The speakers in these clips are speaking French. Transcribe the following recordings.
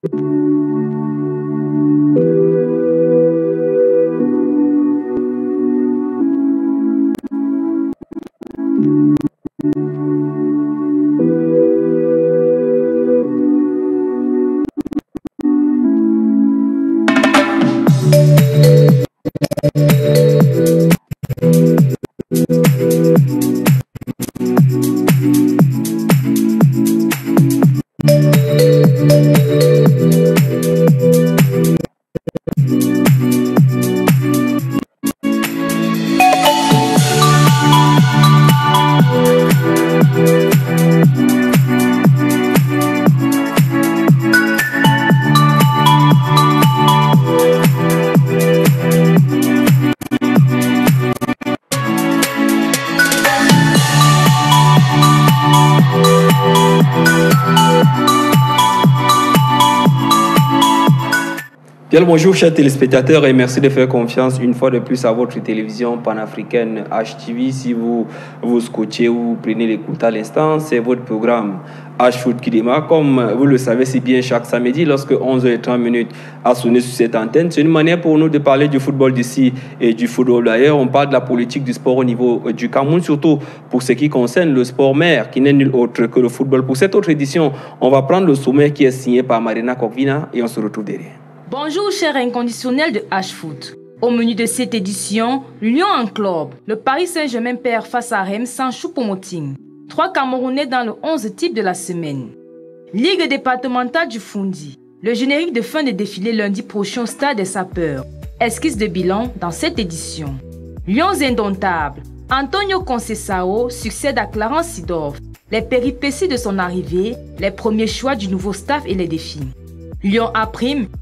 Bien le bonjour chers téléspectateurs et merci de faire confiance une fois de plus à votre télévision panafricaine HTV. Si vous scotchez ou vous prenez l'écoute à l'instant, c'est votre programme H-Foot qui démarre. Comme vous le savez si bien, chaque samedi, lorsque 11h30 a sonné sur cette antenne, c'est une manière pour nous de parler du football d'ici et du football d'ailleurs. On parle de la politique du sport au niveau du Cameroun, surtout pour ce qui concerne le sport mère, qui n'est nul autre que le football. Pour cette autre édition, on va prendre le sommet qui est signé par Marina Kokvina et on se retrouve derrière. Bonjour chers inconditionnels de H-Foot. Au menu de cette édition, Lyon en club. Le Paris Saint-Germain perd face à Reims sans Choupo-Moting. 3 Camerounais dans le 11 type de la semaine. Ligue départementale du Fundi. Le générique de fin de défilé lundi prochain au stade des Sapeurs. Esquisse de bilan dans cette édition. Lions indomptables. Antonio Conceição succède à Clarence Seedorf. Les péripéties de son arrivée, les premiers choix du nouveau staff et les défis. Lyon A',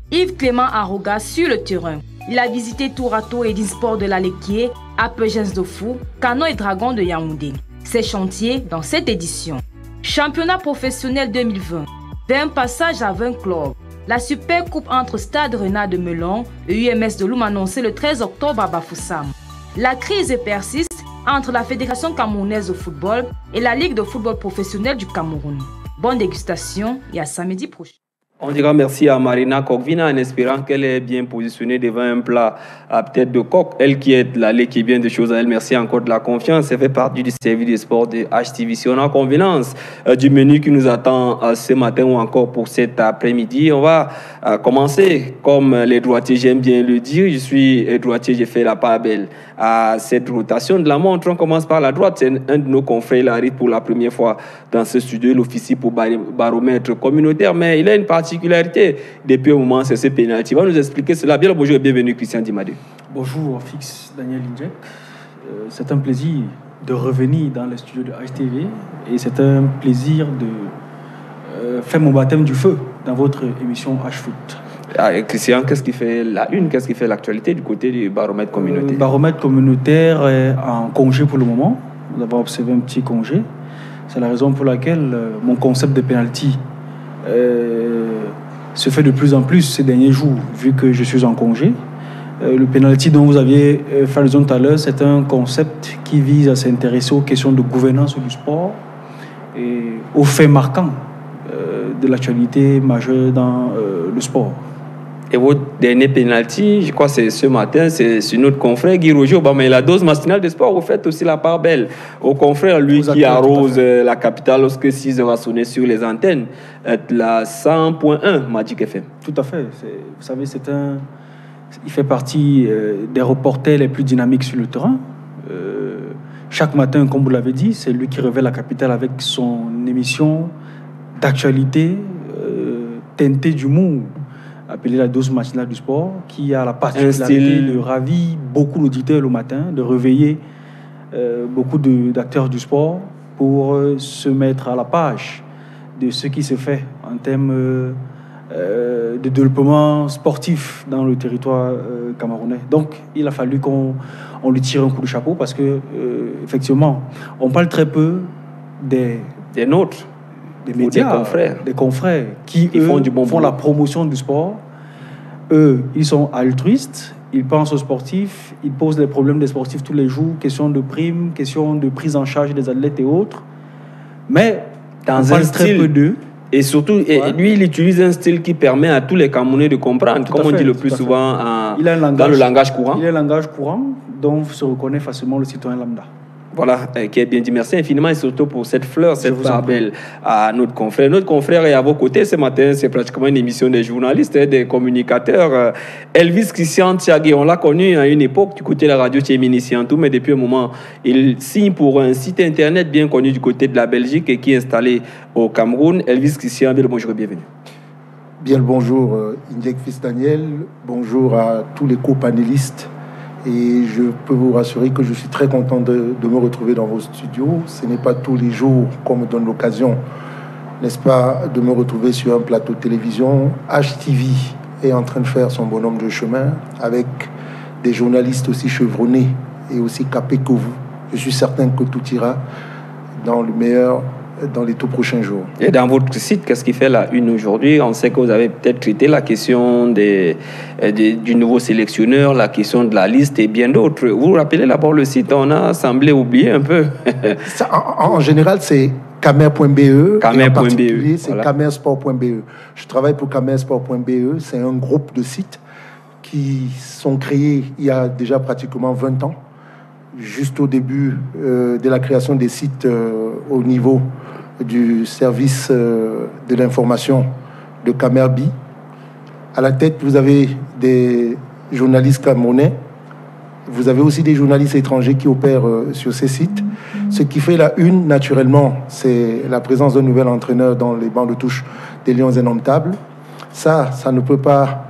Yves Clément Arroga sur le terrain. Il a visité tour à tour Edin Sport de l'Alequier, Apégens de Fou, Canon et Dragon de Yaoundé. Ces chantiers dans cette édition. Championnat professionnel 2020. D'un passage à 20 clubs. La super coupe entre Stade Renard de Melon et UMS de Loum annoncée le 13 octobre à Bafoussam. La crise persiste entre la Fédération camerounaise de football et la Ligue de football professionnel du Cameroun. Bonne dégustation et à samedi prochain. On dira merci à Marina Kokvina en espérant qu'elle est bien positionnée devant un plat à tête de coq. Elle qui est l'allée qui est bien de choses à elle. Merci encore de la confiance. Elle fait partie du service des sports de HTV. Si on a convenance du menu qui nous attend ce matin ou encore pour cet après-midi, on va commencer comme les droitiers, j'aime bien le dire. Je suis droitier, j'ai fait la part belle à cette rotation de la montre. On commence par la droite. C'est un de nos confrères, il arrive pour la première fois dans ce studio. Il officie pour baromètre communautaire, mais il a une particularité depuis un moment, c'est ce pénalty. Il va nous expliquer cela. Bien le bonjour et bienvenue, Christian Dimadé. Bonjour, Fix Daniel Injek. C'est un plaisir de revenir dans les studios de HTV et c'est un plaisir de faire mon baptême du feu dans votre émission H-Foot. Christian, qu'est-ce qui fait la une, qu'est-ce qui fait l'actualité du côté du baromètre communautaire? Le baromètre communautaire est en congé pour le moment. Nous avons observé un petit congé. C'est la raison pour laquelle mon concept de penalty se fait de plus en plus ces derniers jours, vu que je suis en congé. Le penalty dont vous aviez fait allusion tout à l'heure, c'est un concept qui vise à s'intéresser aux questions de gouvernance du sport et aux faits marquants de l'actualité majeure dans le sport. Et votre dernier penalty, je crois que c'est ce matin, c'est sur notre confrère Guy Roger Obama. Et la dose matinale de sport, vous faites aussi la part belle au confrère, lui qui arrose la capitale lorsque 6 heures a sonné sur les antennes, la 100.1 Magic FM. Tout à fait. Vous savez, il fait partie des reporters les plus dynamiques sur le terrain. Chaque matin, comme vous l'avez dit, c'est lui qui révèle la capitale avec son émission d'actualité teintée d'humour, appelée la dose matinale du sport, qui a la particularité de ravir beaucoup d'auditeurs le matin, de réveiller beaucoup d'acteurs du sport pour se mettre à la page de ce qui se fait en termes de développement sportif dans le territoire camerounais. Donc, il a fallu qu'on lui tire un coup de chapeau parce que, effectivement, on parle très peu des nôtres, des médias, des confrères qui font la promotion du sport. Eux, ils sont altruistes, ils pensent aux sportifs, ils posent les problèmes des sportifs tous les jours, question de primes, question de prise en charge des athlètes et autres. Mais on parle très peu d'eux. Et surtout, lui, il utilise un style qui permet à tous les Camerounais de comprendre, comme on dit le plus souvent dans le langage courant. Il a un langage courant dont se reconnaît facilement le citoyen lambda. Voilà, qui est bien dit. Merci infiniment et surtout pour cette fleur, cette part belle à notre confrère. Notre confrère est à vos côtés ce matin. C'est pratiquement une émission des journalistes, des communicateurs. Elvis Christian Thiagé, on l'a connu à une époque du côté de la radio Tchémini-Siantou, mais depuis un moment, il signe pour un site internet bien connu du côté de la Belgique et qui est installé au Cameroun. Elvis Christian, bien le bonjour et bienvenue. Bien le bonjour, Indjek Fils Daniel. Bonjour à tous les co-panélistes. Et je peux vous rassurer que je suis très content de me retrouver dans vos studios. Ce n'est pas tous les jours qu'on me donne l'occasion, n'est-ce pas, de me retrouver sur un plateau de télévision. HTV est en train de faire son bonhomme de chemin avec des journalistes aussi chevronnés et aussi capés que vous. Je suis certain que tout ira dans le meilleur dans les tout prochains jours. Et dans votre site, qu'est-ce qui fait la une aujourd'hui? On sait que vous avez peut-être traité la question du nouveau sélectionneur, la question de la liste et bien d'autres. Vous vous rappelez d'abord le site, on a semblé oublier un peu. Ça, en général, c'est camer.be. En particulier, c'est camersport.be. Je travaille pour camersport.be. C'est un groupe de sites qui sont créés il y a déjà pratiquement 20 ans, juste au début de la création des sites au niveau du service de l'information de Camerbi. À la tête, vous avez des journalistes camerounais. Vous avez aussi des journalistes étrangers qui opèrent sur ces sites. Ce qui fait la une, naturellement, c'est la présence d'un nouvel entraîneur dans les bancs de touche des Lions Indomptables. Ça ne peut pas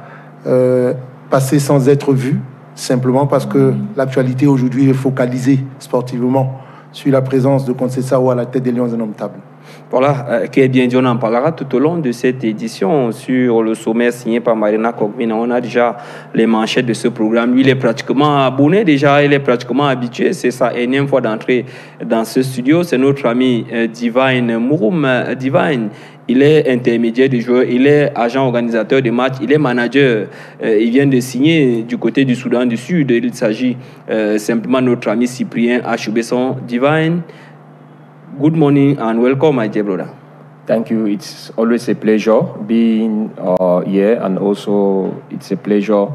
passer sans être vu, simplement parce que l'actualité aujourd'hui est focalisée sportivement sur la présence de Conceição à la tête des Lions Indomptables. Voilà, qui est bien dit, on en parlera tout au long de cette édition sur le sommet signé par Marina Kogbina. On a déjà les manchettes de ce programme. Lui, il est pratiquement abonné déjà, il est pratiquement habitué. C'est sa énième fois d'entrer dans ce studio. C'est notre ami Divine Mouroum. Divine, il est intermédiaire des joueurs, il est agent organisateur de matchs, il est manager. Il vient de signer du côté du Soudan du Sud. Il s'agit simplement de notre ami Cyprien Achoubesson. Divine, good morning and welcome, my dear brother. Thank you. It's always a pleasure being here, and also it's a pleasure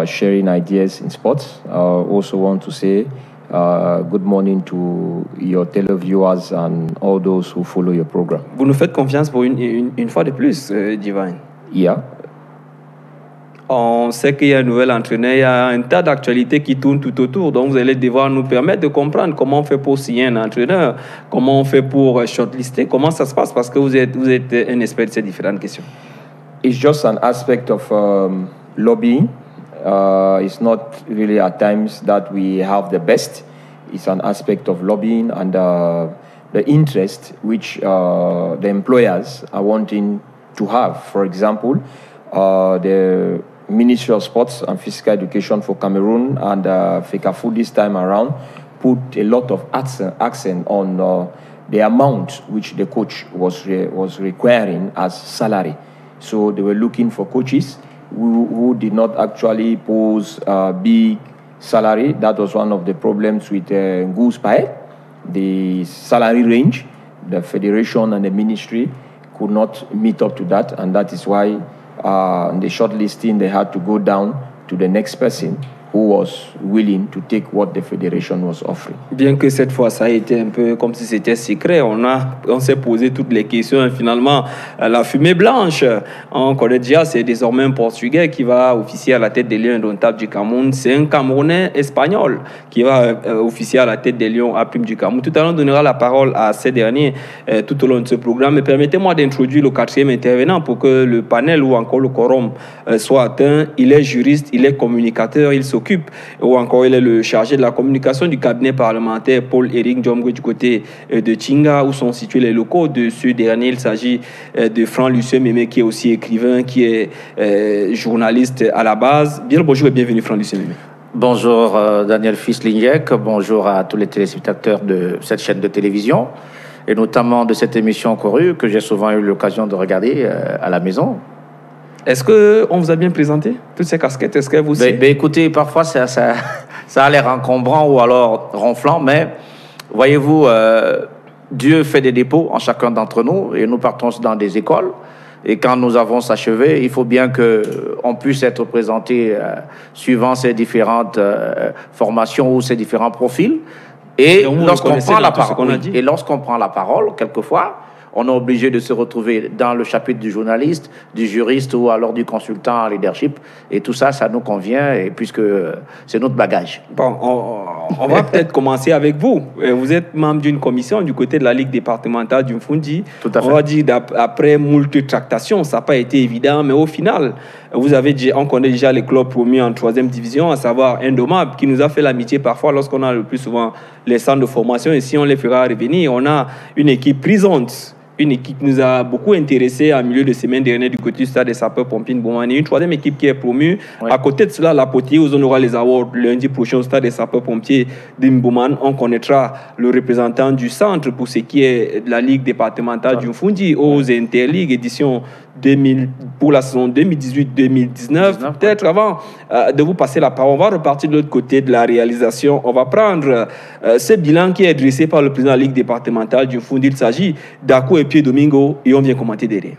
sharing ideas in sports. Also want to say good morning to your televiewers and all those who follow your program. Vous nous faites confiance pour une fois de plus, Divine. Yeah. On sait qu'il y a un nouvel entraîneur, il y a un tas d'actualités qui tournent tout autour. Donc, vous allez devoir nous permettre de comprendre comment on fait pour signer un entraîneur, comment on fait pour shortlister, comment ça se passe, parce que vous êtes un expert de ces différentes questions. It's just an aspect of lobbying. It's not really at times that we have the best. It's an aspect of lobbying and the interest which the employers are wanting to have. For example, the Ministry of Sports and Physical Education for Cameroon and FECAFU this time around put a lot of accent on the amount which the coach was requiring as salary. So they were looking for coaches who did not actually pose big salary. That was one of the problems with Goose Paet. The salary range, the federation and the ministry could not meet up to that, and that is why in the shortlisting, they had to go down to the next person who was willing to take what the federation was offering. Bien que cette fois, ça a été un peu comme si c'était secret, on s'est posé toutes les questions et finalement, la fumée blanche. On connaît déjà, c'est désormais un Portugais qui va officier à la tête des Lions Indomptables du Cameroun. C'est un Camerounais espagnol qui va officier à la tête des Lions à Plume du Cameroun. Tout à l'heure, on donnera la parole à ces derniers tout au long de ce programme. Mais permettez-moi d'introduire le quatrième intervenant pour que le panel ou encore le quorum soit atteint. Il est juriste, il est communicateur, il s'occupe ou encore il est le chargé de la communication du cabinet parlementaire Paul-Éric Diomgwe du côté de Tchinga où sont situés les locaux de ce dernier. Il s'agit de Franck-Lucien Mémé qui est aussi écrivain, qui est journaliste à la base. Bien le bonjour et bienvenue Franck-Lucien Mémé. Bonjour Daniel Fils Lignac, bonjour à tous les téléspectateurs de cette chaîne de télévision et notamment de cette émission Corue que j'ai souvent eu l'occasion de regarder à la maison. Est-ce qu'on vous a bien présenté toutes ces casquettes? Est-ce que vous écoutez, parfois ça a l'air encombrant ou alors ronflant, mais voyez-vous, Dieu fait des dépôts en chacun d'entre nous et nous partons dans des écoles. Et quand nous avons achevé, il faut bien qu'on puisse être présenté suivant ces différentes formations ou ces différents profils. Et lorsqu'on prend la parole, lorsqu'on prend la parole, quelquefois, on est obligé de se retrouver dans le chapitre du journaliste, du juriste ou alors du consultant en leadership. Et tout ça, ça nous convient, et puisque c'est notre bagage. Bon, on va peut-être commencer avec vous. Vous êtes membre d'une commission du côté de la Ligue départementale du Mfundi. Tout à fait. On va dire après moult tractations, ça n'a pas été évident, mais au final, on connaît déjà les clubs promus en 3e division, à savoir Indomable, qui nous a fait l'amitié parfois lorsqu'on a le plus souvent les centres de formation. Et si on les fera revenir, on a une équipe prisante. Une équipe qui nous a beaucoup intéressé en milieu de semaine dernière du côté du stade des sapeurs-pompiers de Bomani. Une 3e équipe qui est promue. Oui. À côté de cela, la Potier, où on aura les awards lundi prochain au stade des sapeurs-pompiers de Mbouman. On connaîtra le représentant du centre pour ce qui est de la Ligue départementale du Mfundi aux Interligues édition 2000, pour la saison 2018-2019. Peut-être avant de vous passer la parole, on va repartir de l'autre côté de la réalisation. On va prendre ce bilan qui est dressé par le président de la Ligue départementale du Mfundi. Il s'agit d'Akou et Pierre Domingo et on vient commenter derrière.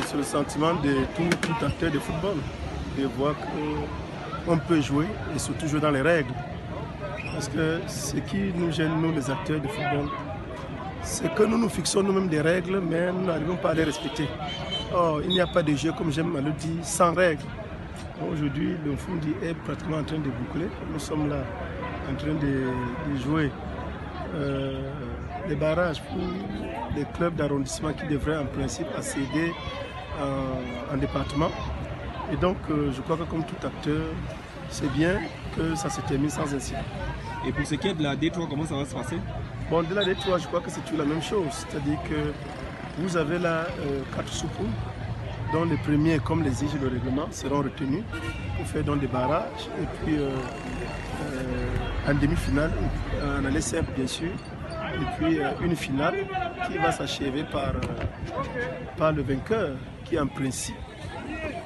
C'est le sentiment de tout acteur de football, de voir qu'on peut jouer et surtout jouer dans les règles. Parce que ce qui nous gêne, nous les acteurs de football, c'est que nous nous fixons nous-mêmes des règles, mais nous n'arrivons pas à les respecter. Or, il n'y a pas de jeu, comme j'aime à le dire, sans règles. Aujourd'hui, le Mfundi est pratiquement en train de boucler. Nous sommes là en train de jouer les barrages pour les clubs d'arrondissement qui devraient en principe accéder en département. Et donc, je crois que comme tout acteur, c'est bien que ça se termine sans incident. Et pour ce qui est de la D3, comment ça va se passer? Bon, de la D3, je crois que c'est toujours la même chose. C'est-à-dire que vous avez là 4 sous-poules, dont les premiers, comme l'exige le règlement, seront retenus pour faire donc des barrages. Et puis, en demi-finale, en aller simple, bien sûr. Et puis, une finale qui va s'achever par le vainqueur, qui en principe,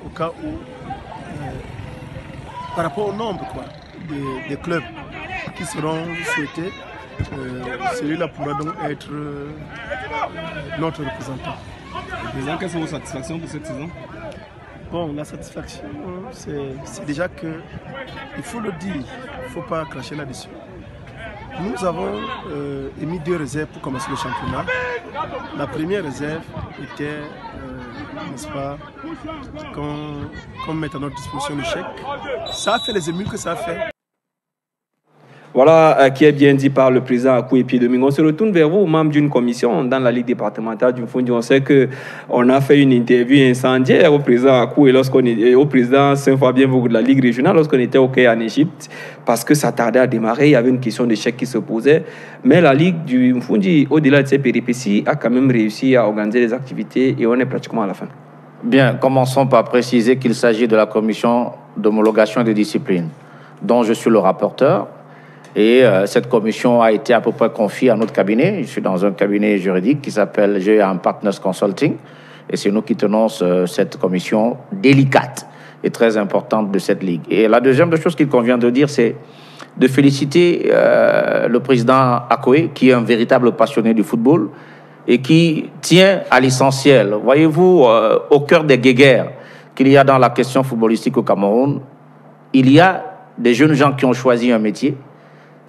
au cas où, par rapport au nombre des clubs qui seront souhaités, celui-là pourra donc être notre représentant. Président, quelles sont vos satisfactions pour cette saison? Bon, la satisfaction, c'est déjà que, il faut le dire, il ne faut pas cracher là-dessus. Nous avons émis 2 réserves pour commencer le championnat. La première réserve était, n'est-ce pas, qu'on mette à notre disposition le chèque. Ça a fait les émules que ça a fait. Voilà qui est bien dit par le président Akou et Pierre Domingo. On se retourne vers vous, membre d'une commission dans la Ligue départementale du Mfundi. On sait qu'on a fait une interview incendiaire au président Akou et au président Saint-Fabien de la Ligue régionale lorsqu'on était au Caire en Égypte, parce que ça tardait à démarrer, il y avait une question d'échec qui se posait. Mais la Ligue du Mfundi, au-delà de ces péripéties, a quand même réussi à organiser les activités et on est pratiquement à la fin. Bien, commençons par préciser qu'il s'agit de la commission d'homologation des disciplines, dont je suis le rapporteur. Et cette commission a été à peu près confiée à notre cabinet. Je suis dans un cabinet juridique qui s'appelle GA Partners Consulting. Et c'est nous qui tenons cette commission délicate et très importante de cette ligue. Et la deuxième chose qu'il convient de dire, c'est de féliciter le président Akoé, qui est un véritable passionné du football et qui tient à l'essentiel. Voyez-vous, au cœur des guéguerres qu'il y a dans la question footballistique au Cameroun, il y a des jeunes gens qui ont choisi un métier,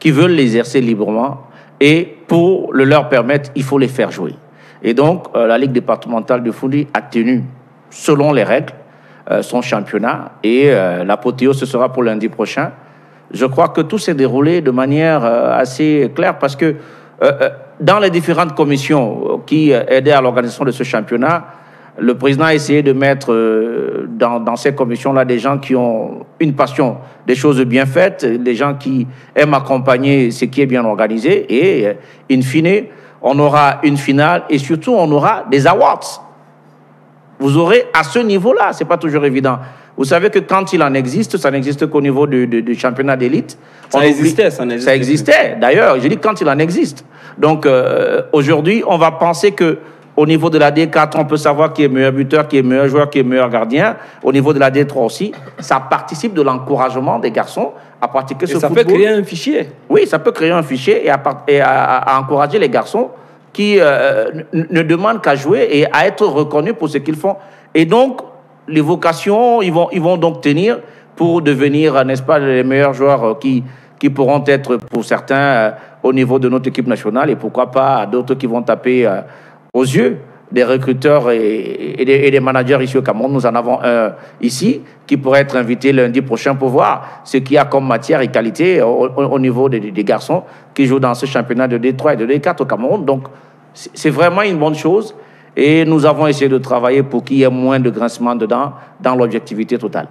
qui veulent l'exercer librement, et pour le leur permettre, il faut les faire jouer. Et donc, la Ligue départementale de Mfundi a tenu, selon les règles, son championnat, et l'apothéose, ce sera pour lundi prochain. Je crois que tout s'est déroulé de manière assez claire, parce que dans les différentes commissions qui aidaient à l'organisation de ce championnat, le président a essayé de mettre dans ces commissions-là des gens qui ont une passion des choses bien faites, des gens qui aiment accompagner ce qui est bien organisé. Et, in fine, on aura une finale et surtout, on aura des awards. Vous aurez à ce niveau-là, ce n'est pas toujours évident. Vous savez que quand il en existe, ça n'existe qu'au niveau du championnat d'élite. Ça existait. D'ailleurs, je dis quand il en existe. Donc, aujourd'hui, on va penser que au niveau de la D4, on peut savoir qui est meilleur buteur, qui est meilleur joueur, qui est meilleur gardien. Au niveau de la D3 aussi, ça participe de l'encouragement des garçons à pratiquer ce football. Ça peut créer un fichier. Oui, ça peut créer un fichier et à encourager les garçons qui ne demandent qu'à jouer et à être reconnus pour ce qu'ils font. Et donc, les vocations, ils vont donc tenir pour devenir, n'est-ce pas, les meilleurs joueurs qui pourront être, pour certains, au niveau de notre équipe nationale, et pourquoi pas d'autres qui vont taper aux yeux des recruteurs et des managers ici au Cameroun. Nous en avons un ici qui pourrait être invité lundi prochain pour voir ce qu'il y a comme matière et qualité au niveau des garçons qui jouent dans ce championnat de D3 et de D4 au Cameroun. Donc, c'est vraiment une bonne chose et nous avons essayé de travailler pour qu'il y ait moins de grincement dedans dans l'objectivité totale.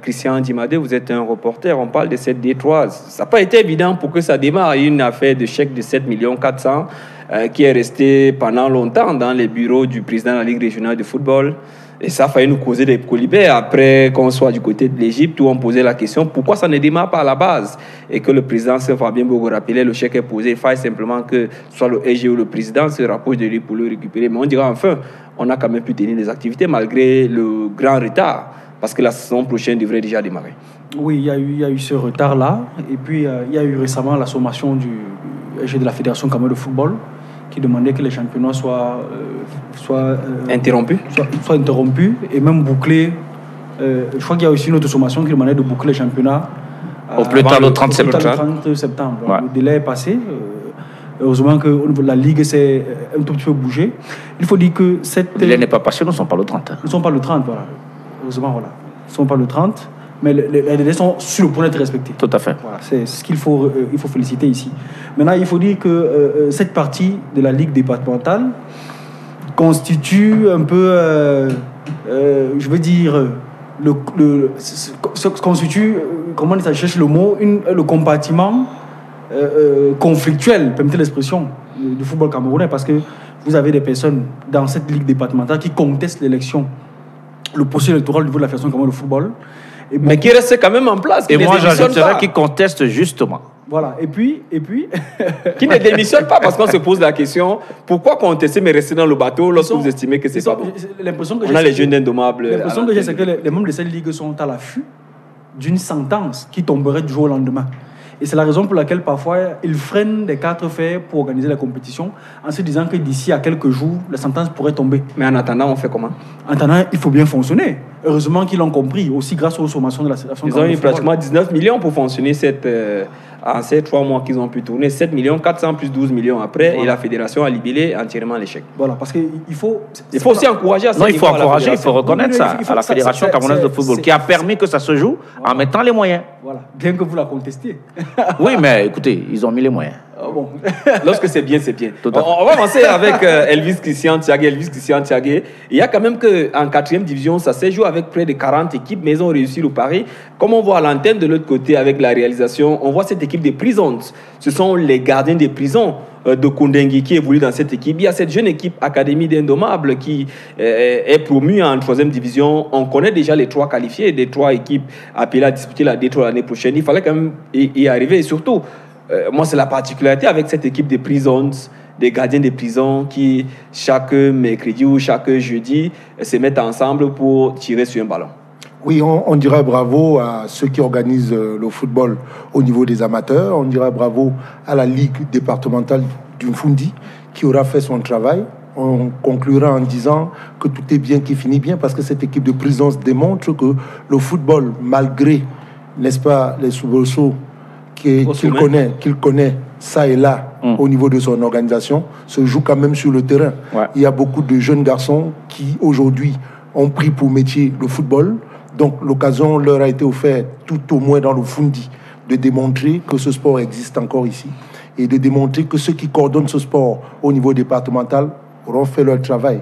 Christian Dimadé, vous êtes un reporter, on parle de cette D3. Ça n'a pas été évident pour que ça démarre. Il y a une affaire de chèque de 7 400 000 qui est restée pendant longtemps dans les bureaux du président de la Ligue régionale de football. Et ça a failli nous causer des colibets après qu'on soit du côté de l'Égypte où on posait la question pourquoi ça ne démarre pas à la base. Et que le président Fabien Bogo rappelait le chèque est posé. Il faille simplement que soit le EG ou le président se rapproche de lui pour le récupérer. Mais on dira enfin, on a quand même pu tenir les activités malgré le grand retard. Parce que la saison prochaine devrait déjà démarrer. Oui, il y a eu ce retard-là. Et puis, il y a eu récemment la sommation du EG de la Fédération camerounaise de football qui demandait que les championnats soient interrompus. Soient interrompus et même bouclés. Je crois qu'il y a aussi une autre sommation qui demandait de boucler les championnats au plus tard le 30 septembre. Ouais. Le délai est passé. Heureusement qu'au niveau de la Ligue, c'est un tout petit peu bougé. Il faut dire que cette... Le délai n'est pas passé, nous ne sommes pas le 30. Nous ne sommes pas le 30, voilà. Heureusement, voilà. Ils ne sont pas le 30, mais les délais sont sur le point d'être respectés. Tout à fait. Voilà, c'est ce qu'il faut féliciter ici. Maintenant, il faut dire que cette partie de la Ligue départementale constitue un peu, je veux dire, constitue, comment ça cherche le mot, le compartiment conflictuel, permettez l'expression, du football camerounais, parce que vous avez des personnes dans cette Ligue départementale qui contestent l'élection, le processus électoral au niveau de la Fédération camerounaise de football. Et mais qui reste quand même en place. Et moi, j'ajouterais qui conteste justement. Voilà, et puis qui ne démissionne pas, parce qu'on se pose la question, pourquoi contester mais rester dans le bateau lorsque vous estimez que c'est pas bon? On a les jeunes indommables. L'impression que j'ai, c'est que les membres de cette ligue sont à l'affût d'une sentence qui tomberait du jour au lendemain. Et c'est la raison pour laquelle parfois ils freinent des 4 fers pour organiser la compétition en se disant que d'ici à quelques jours, la sentence pourrait tomber. Mais en attendant, on fait comment? En attendant, il faut bien fonctionner. Heureusement qu'ils l'ont compris, aussi grâce aux sommations de la Fédération. Ils ont eu pratiquement 19 millions pour fonctionner en ces 3 mois qu'ils ont pu tourner. 7 400 000 plus 12 millions après, voilà. Et la Fédération a libellé entièrement l'échec. Voilà, parce qu'il faut... Il faut aussi encourager à ça. Non, il faut encourager, il faut reconnaître ça à la Fédération camerounaise de football, qui a permis que ça se joue en mettant les moyens. Voilà, bien que vous la contestiez. Oui, mais écoutez, ils ont mis les moyens. Bon. Lorsque c'est bien, c'est bien. On va avancer avec Elvis Christian Thiagué. Il y a quand même qu'en 4e division, ça s'est joué avec près de 40 équipes, mais ils ont réussi le pari. Comme on voit à l'antenne de l'autre côté avec la réalisation, on voit cette équipe des prisons. Ce sont les gardiens des prisons de Koundengui qui évoluent dans cette équipe. Il y a cette jeune équipe Académie d'Indomables qui est promue en 3e division. On connaît déjà les 3 qualifiés, des 3 équipes appelées à disputer la D3 l'année prochaine. Il fallait quand même y arriver. Et surtout, moi, c'est la particularité avec cette équipe des prisons, des gardiens des prisons qui, chaque mercredi ou chaque jeudi, se mettent ensemble pour tirer sur un ballon. Oui, on dira bravo à ceux qui organisent le football au niveau des amateurs. On dira bravo à la Ligue départementale du Mfundi qui aura fait son travail. On conclura en disant que tout est bien qui finit bien parce que cette équipe de prisons démontre que le football, malgré, n'est-ce pas, les soubresauts qu'il connaît ça et là au niveau de son organisation, se joue quand même sur le terrain. Ouais. Il y a beaucoup de jeunes garçons qui aujourd'hui ont pris pour métier le football. Donc l'occasion leur a été offerte, tout au moins dans le Fundi, de démontrer que ce sport existe encore ici et de démontrer que ceux qui coordonnent ce sport au niveau départemental auront fait leur travail.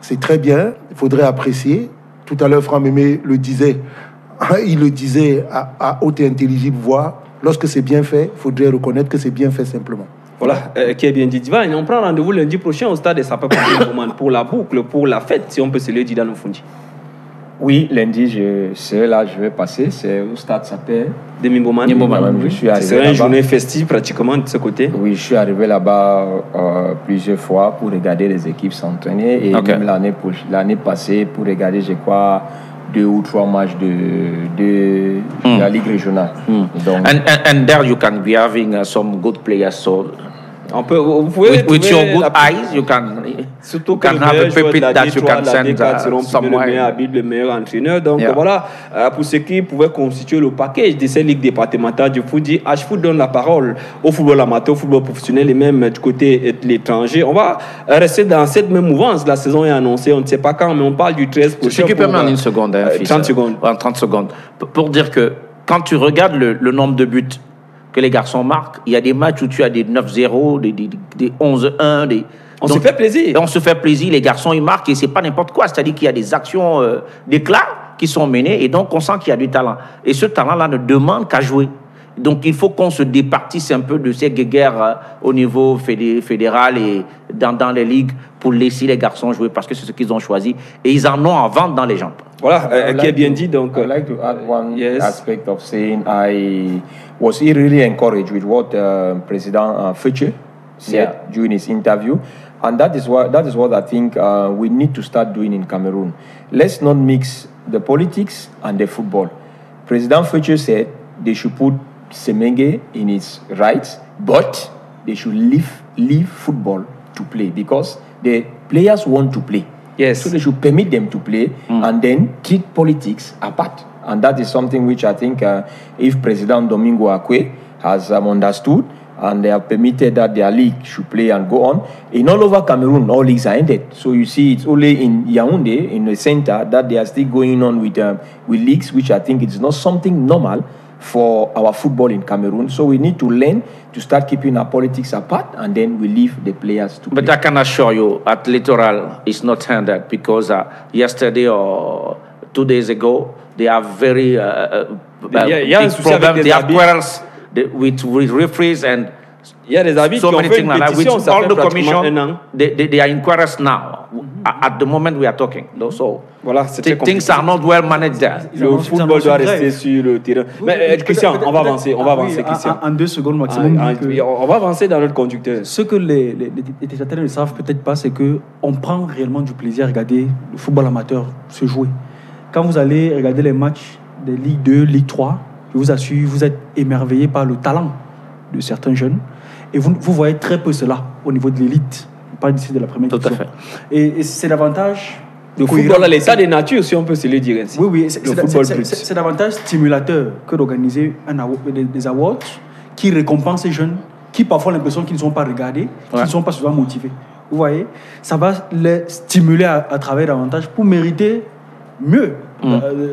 C'est très bien, il faudrait apprécier. Tout à l'heure, Franck Mémé le disait, il le disait à haute et intelligible voix. Lorsque c'est bien fait, il faudrait reconnaître que c'est bien fait simplement. Voilà, qui est bien dit. Divan, on prend rendez-vous lundi prochain au stade des sapeurs-pompiers pour la boucle, pour la fête, si on peut se le dire dans le Fundi. Oui, lundi, c'est là je vais passer, c'est au stade Sapeur de Mimboman. Je suis arrivé c'est une journée festive pratiquement de ce côté. Oui, je suis arrivé là-bas plusieurs fois pour regarder les équipes s'entraîner et même l'année passée pour regarder, je crois, 2 ou 3 matchs de la Ligue régionale. Donc, and there you can be having some good players. So Vous pouvez with your good eyes, you can. Surtout que le meilleur joueur de la D3, la D4 seront le meilleur arbitre, le meilleur entraîneur. Donc voilà, pour ceux qui pouvaient constituer le package de ces ligues départementales du foot, H-Foot donne la parole au football amateur, au football professionnel et même du côté de l'étranger. On va rester dans cette même mouvance. La saison est annoncée, on ne sait pas quand, mais on parle du 13 prochain. Ce qui permet en une seconde, 30 secondes. En 30 secondes. Pour dire que quand tu regardes le nombre de buts que les garçons marquent, il y a des matchs où tu as des 9-0, des 11-1, On se fait plaisir. On se fait plaisir, les garçons ils marquent et c'est pas n'importe quoi, c'est-à-dire qu'il y a des actions d'éclat qui sont menées et donc on sent qu'il y a du talent. Et ce talent-là ne demande qu'à jouer. Donc il faut qu'on se départisse un peu de ces guéguerres au niveau fédéral et dans les ligues pour laisser les garçons jouer parce que c'est ce qu'ils ont choisi et ils en ont à vendre dans les jambes. Voilà, qui est bien dit. Donc, I'd like to add one aspect of saying I was really encouraged with what President Fitche said during his interview. And that is what I think we need to start doing in Cameroon. Let's not mix the politics and the football. President Fitche said they should put Semenge in his rights, but they should leave football to play because the players want to play. Yes. So they should permit them to play and then keep politics apart. And that is something which I think if President Domingo Akwe has understood and they have permitted that their league should play and go on. In all over Cameroon, all leagues are ended. So you see it's only in Yaoundé, in the center, that they are still going on with leagues, which I think is not something normal for our football in Cameroon. So we need to learn to start keeping our politics apart and then we leave the players to play. But I can assure you, at Littoral, it's not ended because yesterday or 2 days ago, they have very big problems. They have quarrels with referees and so many things like that. With all the commission, they are in quarrels now. At the moment we are talking. So voilà, things are not well managed there. Le football doit rester sur le terrain. Mais Christian, on va avancer, Christian. En 2 secondes maximum. On va avancer dans notre conducteur. Ce que les téléspectateurs ne savent peut-être pas, c'est qu'on prend réellement du plaisir à regarder le football amateur se jouer. Quand vous allez regarder les matchs de Ligue 2, Ligue 3, je vous assure, vous êtes émerveillé par le talent de certains jeunes. Et vous voyez très peu cela au niveau de l'élite. Pas d'ici de la première division. Tout à fait. Et c'est davantage... Le football à l'état de nature, si on peut se le dire ainsi. Oui, c'est davantage stimulateur que d'organiser des awards qui récompensent ces jeunes qui parfois ont l'impression qu'ils ne sont pas regardés, qu'ils ne sont pas souvent motivés. Vous voyez, ça va les stimuler à travailler davantage pour mériter mieux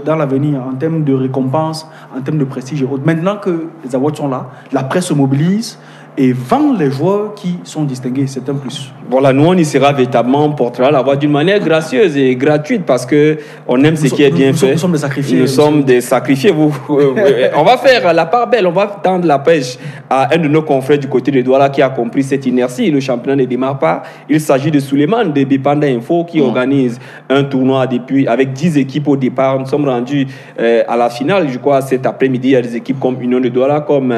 dans l'avenir en termes de récompense, en termes de prestige et autres. Maintenant que les awards sont là, la presse se mobilise et vend les joueurs qui sont distingués, c'est un plus. Voilà, nous on y sera véritablement, on portera la voix d'une manière gracieuse et gratuite parce que on aime ce qui est bien fait. Nous sommes des sacrifiés. Nous sommes des sacrifiés. On va faire la part belle, on va tendre la pêche à un de nos confrères du côté de Douala qui a compris cette inertie. Le championnat ne démarre pas. Il s'agit de Souleymane de Bipanda Info qui organise un tournoi depuis avec 10 équipes au départ. Nous sommes rendus à la finale, je crois, cet après-midi. Il y a des équipes comme Union de Douala, comme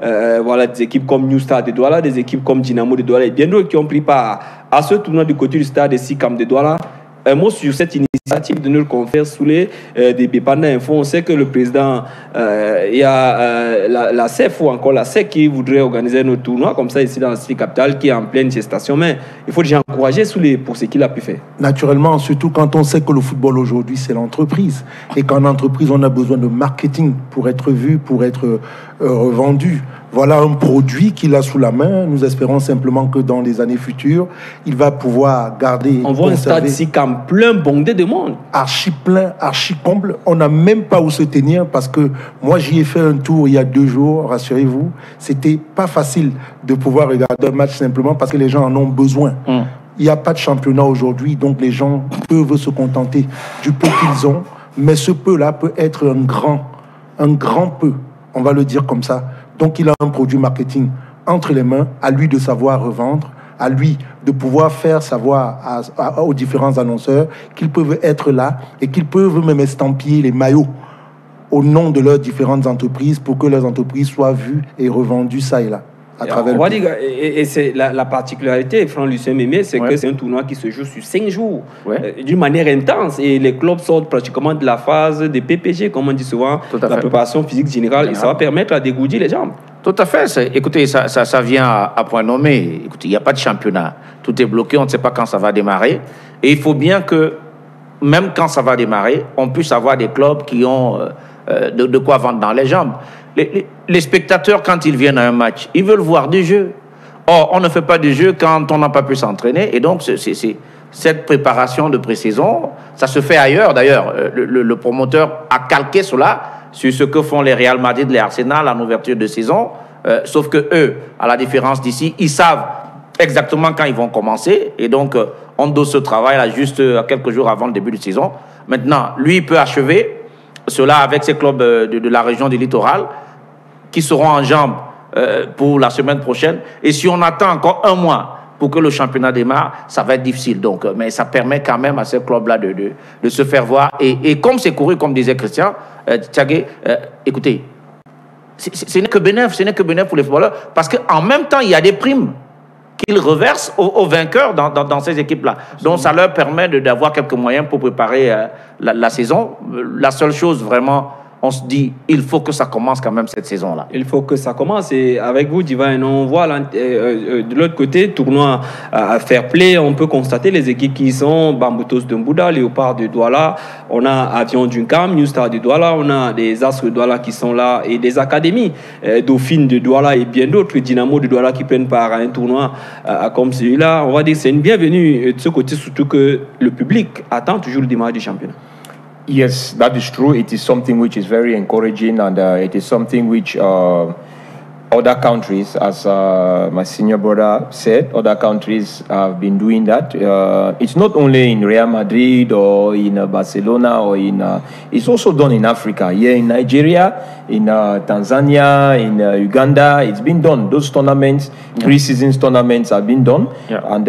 des équipes comme New Star de Douala, des équipes comme Dynamo de Douala et bien d'autres qui ont pris part à ce tournoi du côté du stade de Sikam de Douala. Un mot sur cette initiative de notre confrère Soulé de Bipanda Info. On sait que le président, il y a la CEF ou encore la SEC qui voudrait organiser notre tournoi comme ça ici dans la cité capitale qui est en pleine gestation. Mais il faut déjà encourager Soulé pour ce qu'il a pu faire. Naturellement, surtout quand on sait que le football aujourd'hui c'est l'entreprise et qu'en entreprise on a besoin de marketing pour être vu, pour être revendu. Voilà un produit qu'il a sous la main. Nous espérons simplement que dans les années futures, il va pouvoir garder... On voit un stade ici comme plein bondé de monde. Archi plein, archi comble. On n'a même pas où se tenir parce que moi, j'y ai fait un tour il y a 2 jours, rassurez-vous. C'était pas facile de pouvoir regarder un match simplement parce que les gens en ont besoin. Il n'y a pas de championnat aujourd'hui, donc les gens peuvent se contenter du peu qu'ils ont. Mais ce peu-là peut être un grand peu. On va le dire comme ça. Donc, il a un produit marketing entre les mains, à lui de savoir revendre, à lui de pouvoir faire savoir aux différents annonceurs qu'ils peuvent être là et qu'ils peuvent même estampiller les maillots au nom de leurs différentes entreprises pour que leurs entreprises soient vues et revendues ça et là. à travers on va dire, et c'est la particularité, Franck-Lucien Mémé, c'est que c'est un tournoi qui se joue sur 5 jours, d'une manière intense, et les clubs sortent pratiquement de la phase des PPG, comme on dit souvent, la préparation physique générale, et ça va permettre à dégourdir les jambes. Tout à fait. Écoutez, ça vient à point nommé. Écoutez, il n'y a pas de championnat. Tout est bloqué, on ne sait pas quand ça va démarrer. Et il faut bien que, même quand ça va démarrer, on puisse avoir des clubs qui ont de quoi vendre dans les jambes. Les spectateurs, quand ils viennent à un match, ils veulent voir du jeu. Or, on ne fait pas du jeu quand on n'a pas pu s'entraîner. Et donc, cette préparation de pré-saison, ça se fait ailleurs. D'ailleurs, le promoteur a calqué cela sur ce que font les Real Madrid, les Arsenal en ouverture de saison. Sauf que eux, à la différence d'ici, ils savent exactement quand ils vont commencer. Et donc, on dose ce travail là juste quelques jours avant le début de saison. Maintenant, lui, il peut achever cela avec ses clubs de la région du littoral qui seront en jambes pour la semaine prochaine. Et si on attend encore un mois pour que le championnat démarre, ça va être difficile. Donc, mais ça permet quand même à ces clubs-là de se faire voir. Et comme c'est couru, comme disait Christian, Thiagué, écoutez, ce n'est que bénéfice pour les footballeurs, parce qu'en même temps, il y a des primes qu'ils reversent aux vainqueurs dans ces équipes-là. Donc, ça leur permet d'avoir quelques moyens pour préparer la saison. La seule chose, vraiment, on se dit, il faut que ça commence quand même cette saison-là. Il faut que ça commence. Et avec vous, Divin, on voit de l'autre côté, tournoi à fair play, on peut constater les équipes qui sont Bamboutos de Mbouda, Léopard de Douala, on a Avion d'Uncam, New Star de Douala, on a des Astres de Douala qui sont là et des académies, Dauphine de Douala et bien d'autres, Dynamo de Douala qui prennent part à un tournoi comme celui-là. On va dire que c'est une bienvenue de ce côté, surtout que le public attend toujours le démarrage du championnat. Yes, that is true. It is something which is very encouraging, and it is something which other countries, as my senior brother said, other countries have been doing that. It's not only in Real Madrid or in Barcelona or it's also done in Africa. Here in Nigeria, in Tanzania, in Uganda, it's been done. Those tournaments, pre-season tournaments have been done. Yeah. And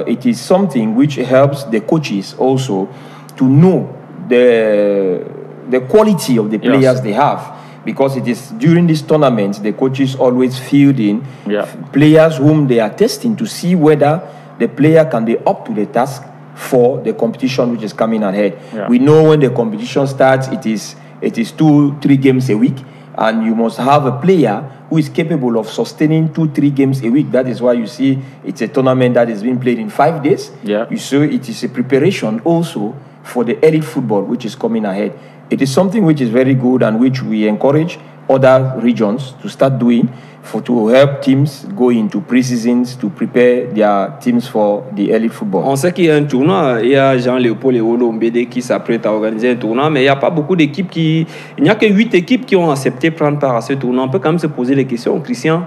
it is something which helps the coaches also to know the quality of the players they have, because it is during these tournaments the coaches always field in players whom they are testing to see whether the player can be up to the task for the competition which is coming ahead. We know when the competition starts, it is 2-3 games a week, and you must have a player who is capable of sustaining 2-3 games a week. That is why you see it's a tournament that is being played in 5 days. You see it is a preparation also for the elite football which is coming ahead. It is something which is very good and which we encourage other regions to start doing to help teams go into pre-seasons to prepare their teams for the elite football. On sait qu'il y a un tournoi, il y a Jean-Léopold et Olo Mbede qui s'apprêtent à organiser un tournoi, mais il n'y a pas beaucoup d'équipes il n'y a que 8 équipes qui ont accepté de prendre part à ce tournoi. On peut quand même se poser les questions, Christian,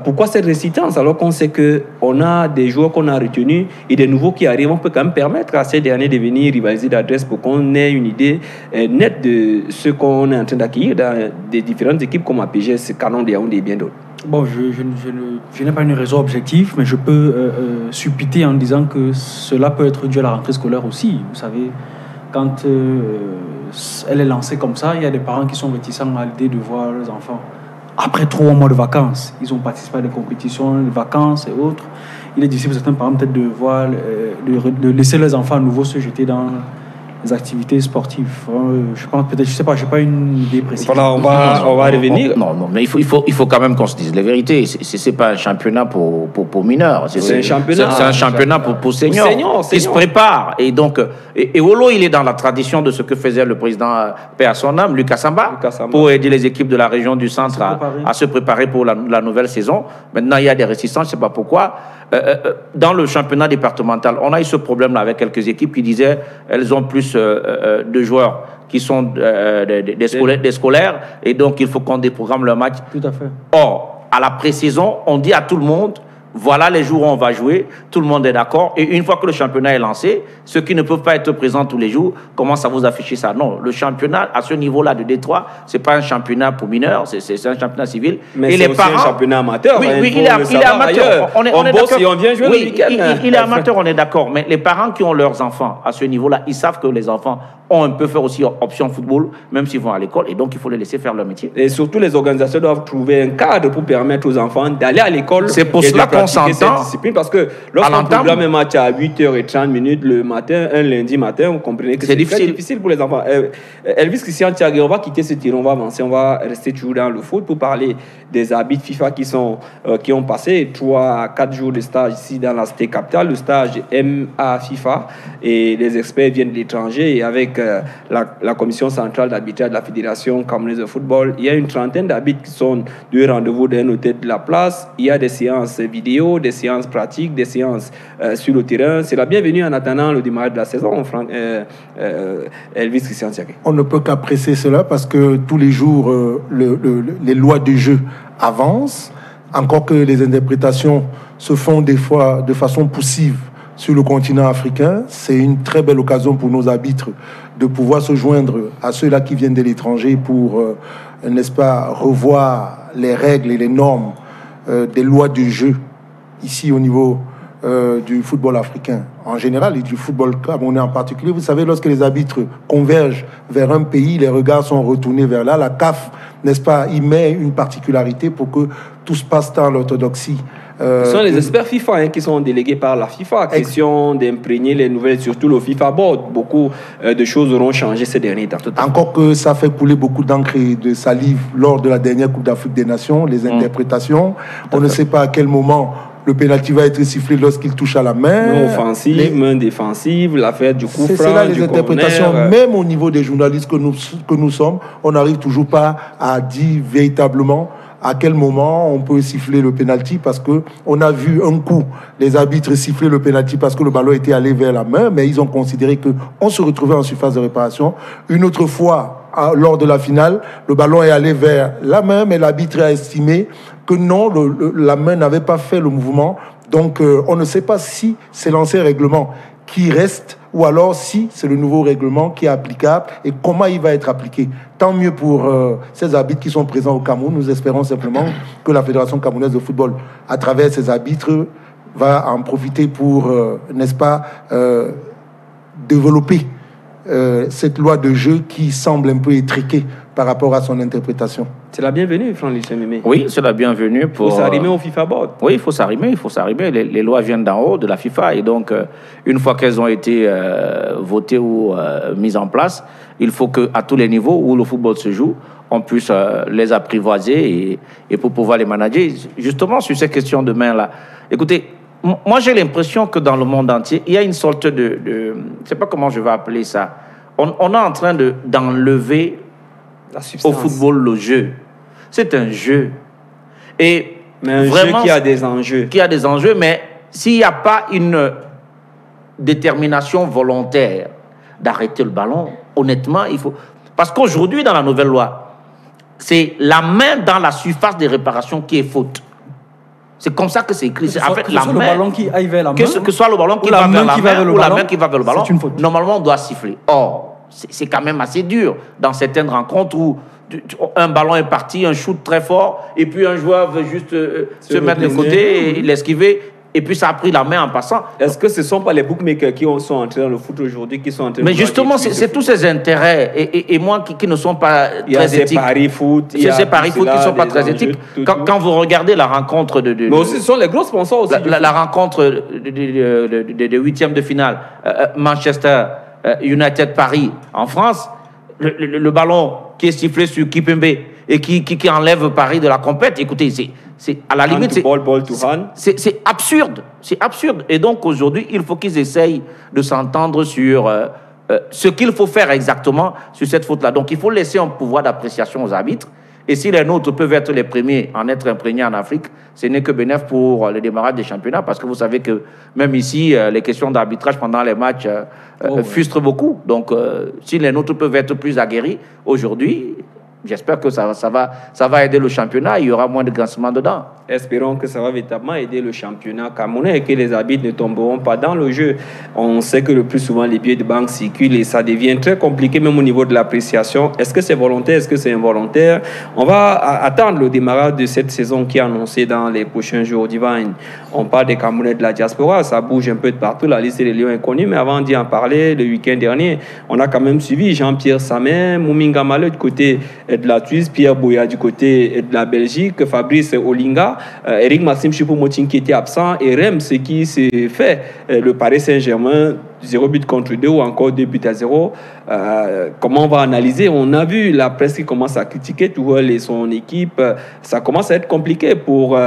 pourquoi cette résistance alors qu'on sait qu'on a des joueurs qu'on a retenus et des nouveaux qui arrivent, on peut quand même permettre à ces derniers de venir rivaliser d'adresse pour qu'on ait une idée nette de ce qu'on est en train d'acquérir dans des différentes équipes comme APGS, Canon de Yaoundé et bien d'autres. Bon, je n'ai pas une raison objective, mais je peux suppiter en disant que cela peut être dû à la rentrée scolaire aussi. Vous savez, quand elle est lancée comme ça, il y a des parents qui sont réticents à l'idée de voir leurs enfants. Après 3 mois de vacances, ils ont participé à des compétitions, des vacances et autres. Il est difficile pour certains parents peut-être de laisser leurs enfants à nouveau se jeter dans les activités sportives. Je pense peut-être, je sais pas, j'ai pas une idée précise. Voilà, on va revenir. Non, mais il faut quand même qu'on se dise la vérité. C'est pas un championnat pour mineurs. C'est un championnat pour seniors qui se préparent. Et donc, et Olo, il est dans la tradition de ce que faisait le président paix à son âme, Lucas Samba, pour aider les équipes de la région du centre à se préparer pour la nouvelle saison. Maintenant, il y a des résistances, je sais pas pourquoi. Dans le championnat départemental, on a eu ce problème-là avec quelques équipes qui disaient elles ont plus de joueurs qui sont des scolaires, et donc il faut qu'on déprogramme leur match. Tout à fait. Or, à la pré-saison, on dit à tout le monde, voilà les jours où on va jouer, tout le monde est d'accord. Et une fois que le championnat est lancé, ceux qui ne peuvent pas être présents tous les jours commencent à vous afficher ça. Non, le championnat à ce niveau-là de Détroit, c'est pas un championnat pour mineurs, c'est un championnat civil. Mais c'est aussi un championnat amateur. Oui, il est amateur. On bosse et on vient jouer le week-end. Il est amateur, on est d'accord. Mais les parents qui ont leurs enfants à ce niveau-là, ils savent que les enfants on peut faire aussi option football, même s'ils vont à l'école, et donc il faut les laisser faire leur métier. Et surtout, les organisateurs doivent trouver un cadre pour permettre aux enfants d'aller à l'école. C'est pour cela qu'on s'entend. Parce que lorsqu'on programme un match à 8h30 le matin, un lundi matin, vous comprenez que c'est difficile pour les enfants. Elvis Christian Thiagué, on va quitter ce tir, on va avancer, on va rester toujours dans le foot pour parler des arbitres FIFA qui ont passé 3 à 4 jours de stage ici dans la cité capitale, le stage MA FIFA, et les experts viennent de l'étranger, et avec la commission centrale d'arbitrage de la Fédération camerounaise de football, il y a une trentaine d'arbitres qui sont de rendez-vous d'un hôtel de la place. Il y a des séances vidéo, des séances pratiques, des séances sur le terrain. C'est la bienvenue en attendant le démarrage de la saison, Elvis Christian Thiagué. On ne peut qu'apprécier cela parce que tous les jours, les lois du jeu avancent, encore que les interprétations se font des fois de façon poussive sur le continent africain. C'est une très belle occasion pour nos arbitres de pouvoir se joindre à ceux-là qui viennent de l'étranger pour, n'est-ce pas, revoir les règles et les normes des lois du jeu ici au niveau du football africain en général et du football camerounais en particulier. Vous savez, lorsque les arbitres convergent vers un pays, les regards sont retournés vers là. La CAF, n'est-ce pas, y met une particularité pour que tout se passe dans l'orthodoxie. Ce sont les experts FIFA qui sont délégués par la FIFA. Question d'imprégner les nouvelles, surtout le FIFA Board. Beaucoup de choses auront changé ces derniers temps. Encore que ça fait couler beaucoup d'encre et de salive lors de la dernière Coupe d'Afrique des Nations, les interprétations. On ne sait pas à quel moment le pénalty va être sifflé lorsqu'il touche à la main. Main offensive, main défensive, l'affaire du coup franc, c'est là les interprétations. Même au niveau des journalistes que nous sommes, on n'arrive toujours pas à dire véritablement à quel moment on peut siffler le pénalty, parce qu'on a vu un coup les arbitres siffler le pénalty parce que le ballon était allé vers la main, mais ils ont considéré qu'on se retrouvait en surface de réparation. Une autre fois, lors de la finale, le ballon est allé vers la main, mais l'arbitre a estimé que non, la main n'avait pas fait le mouvement. Donc on ne sait pas si c'est l'ancien règlement qui reste ou alors si c'est le nouveau règlement qui est applicable et comment il va être appliqué. Tant mieux pour ces arbitres qui sont présents au Cameroun. Nous espérons simplement que la Fédération camerounaise de football, à travers ses arbitres, va en profiter pour, n'est-ce pas, développer cette loi de jeu qui semble un peu étriquée par rapport à son interprétation. C'est la bienvenue, Franck Mémé. Oui, c'est la bienvenue pour... Il faut s'arrimer au FIFA Board. Oui, il faut s'arrimer. Les lois viennent d'en haut, de la FIFA. Et donc, une fois qu'elles ont été votées ou mises en place, il faut qu'à tous les niveaux où le football se joue, on puisse les apprivoiser et pour pouvoir les manager. Justement, sur ces questions de main-là, écoutez, moi j'ai l'impression que dans le monde entier, il y a une sorte de je ne sais pas comment je vais appeler ça. On est en train d'enlever au football le jeu. C'est un jeu. Mais un vraiment, jeu qui a des enjeux. Qui a des enjeux, mais s'il n'y a pas une détermination volontaire d'arrêter le ballon, honnêtement, il faut... Parce qu'aujourd'hui, dans la nouvelle loi, c'est la main dans la surface de réparation qui est faute. C'est comme ça que c'est écrit. En fait, la main, le ballon qui aille vers la main, que ce soit le ballon qui va vers la main ou la main qui va vers le ballon, normalement, on doit siffler. Or, c'est quand même assez dur dans certaines rencontres où un ballon est parti, un shoot très fort, et puis un joueur veut juste se mettre de côté et l'esquiver, et puis ça a pris la main en passant. Est-ce que ce ne sont pas les bookmakers qui sont entrés dans le foot aujourd'hui qui sont entrés? Mais justement, c'est tous ces intérêts, et moi qui ne sont pas très éthiques. Il y a ces paris foot. Ces paris foot qui ne sont pas très éthiques. Quand vous regardez la rencontre mais aussi, ce sont les gros sponsors aussi. La rencontre de huitièmes de finale, Manchester United Paris en France, le ballon qui est sifflé sur Kipembe et qui enlève Paris de la compète, écoutez, c'est à la limite, c'est absurde. C'est absurde. Et donc aujourd'hui, il faut qu'ils essayent de s'entendre sur ce qu'il faut faire exactement sur cette faute-là. Donc il faut laisser un pouvoir d'appréciation aux arbitres. Et si les nôtres peuvent être les premiers en être imprégnés en Afrique, ce n'est que bénéfique pour le démarrage des championnats, parce que vous savez que même ici, les questions d'arbitrage pendant les matchs frustrent beaucoup. Donc, si les nôtres peuvent être plus aguerris aujourd'hui, J'espère que ça va aider le championnat. Il y aura moins de grincements dedans. Espérons que ça va véritablement aider le championnat camerounais et que les arbitres ne tomberont pas dans le jeu. On sait que le plus souvent, les billets de banque circulent et ça devient très compliqué, même au niveau de l'appréciation. Est-ce que c'est volontaire? Est-ce que c'est involontaire? On va attendre le démarrage de cette saison qui est annoncée dans les prochains jours. Divine, on parle des Camerounais de la diaspora. Ça bouge un peu de partout. La liste des lions est connue. Mais avant d'y en parler, le week-end dernier, on a quand même suivi Jean-Pierre Samer, Mouminga Maleu du côté de la Suisse, Pierre Boya du côté de la Belgique, Fabrice Olinga, Eric Maxime Choupo-Moting qui était absent et Reims qui s'est fait le Paris Saint-Germain 0 but contre 2 ou encore 2 buts à 0. Comment on va analyser? On a vu la presse qui commence à critiquer Tourelle et son équipe. Ça commence à être compliqué pour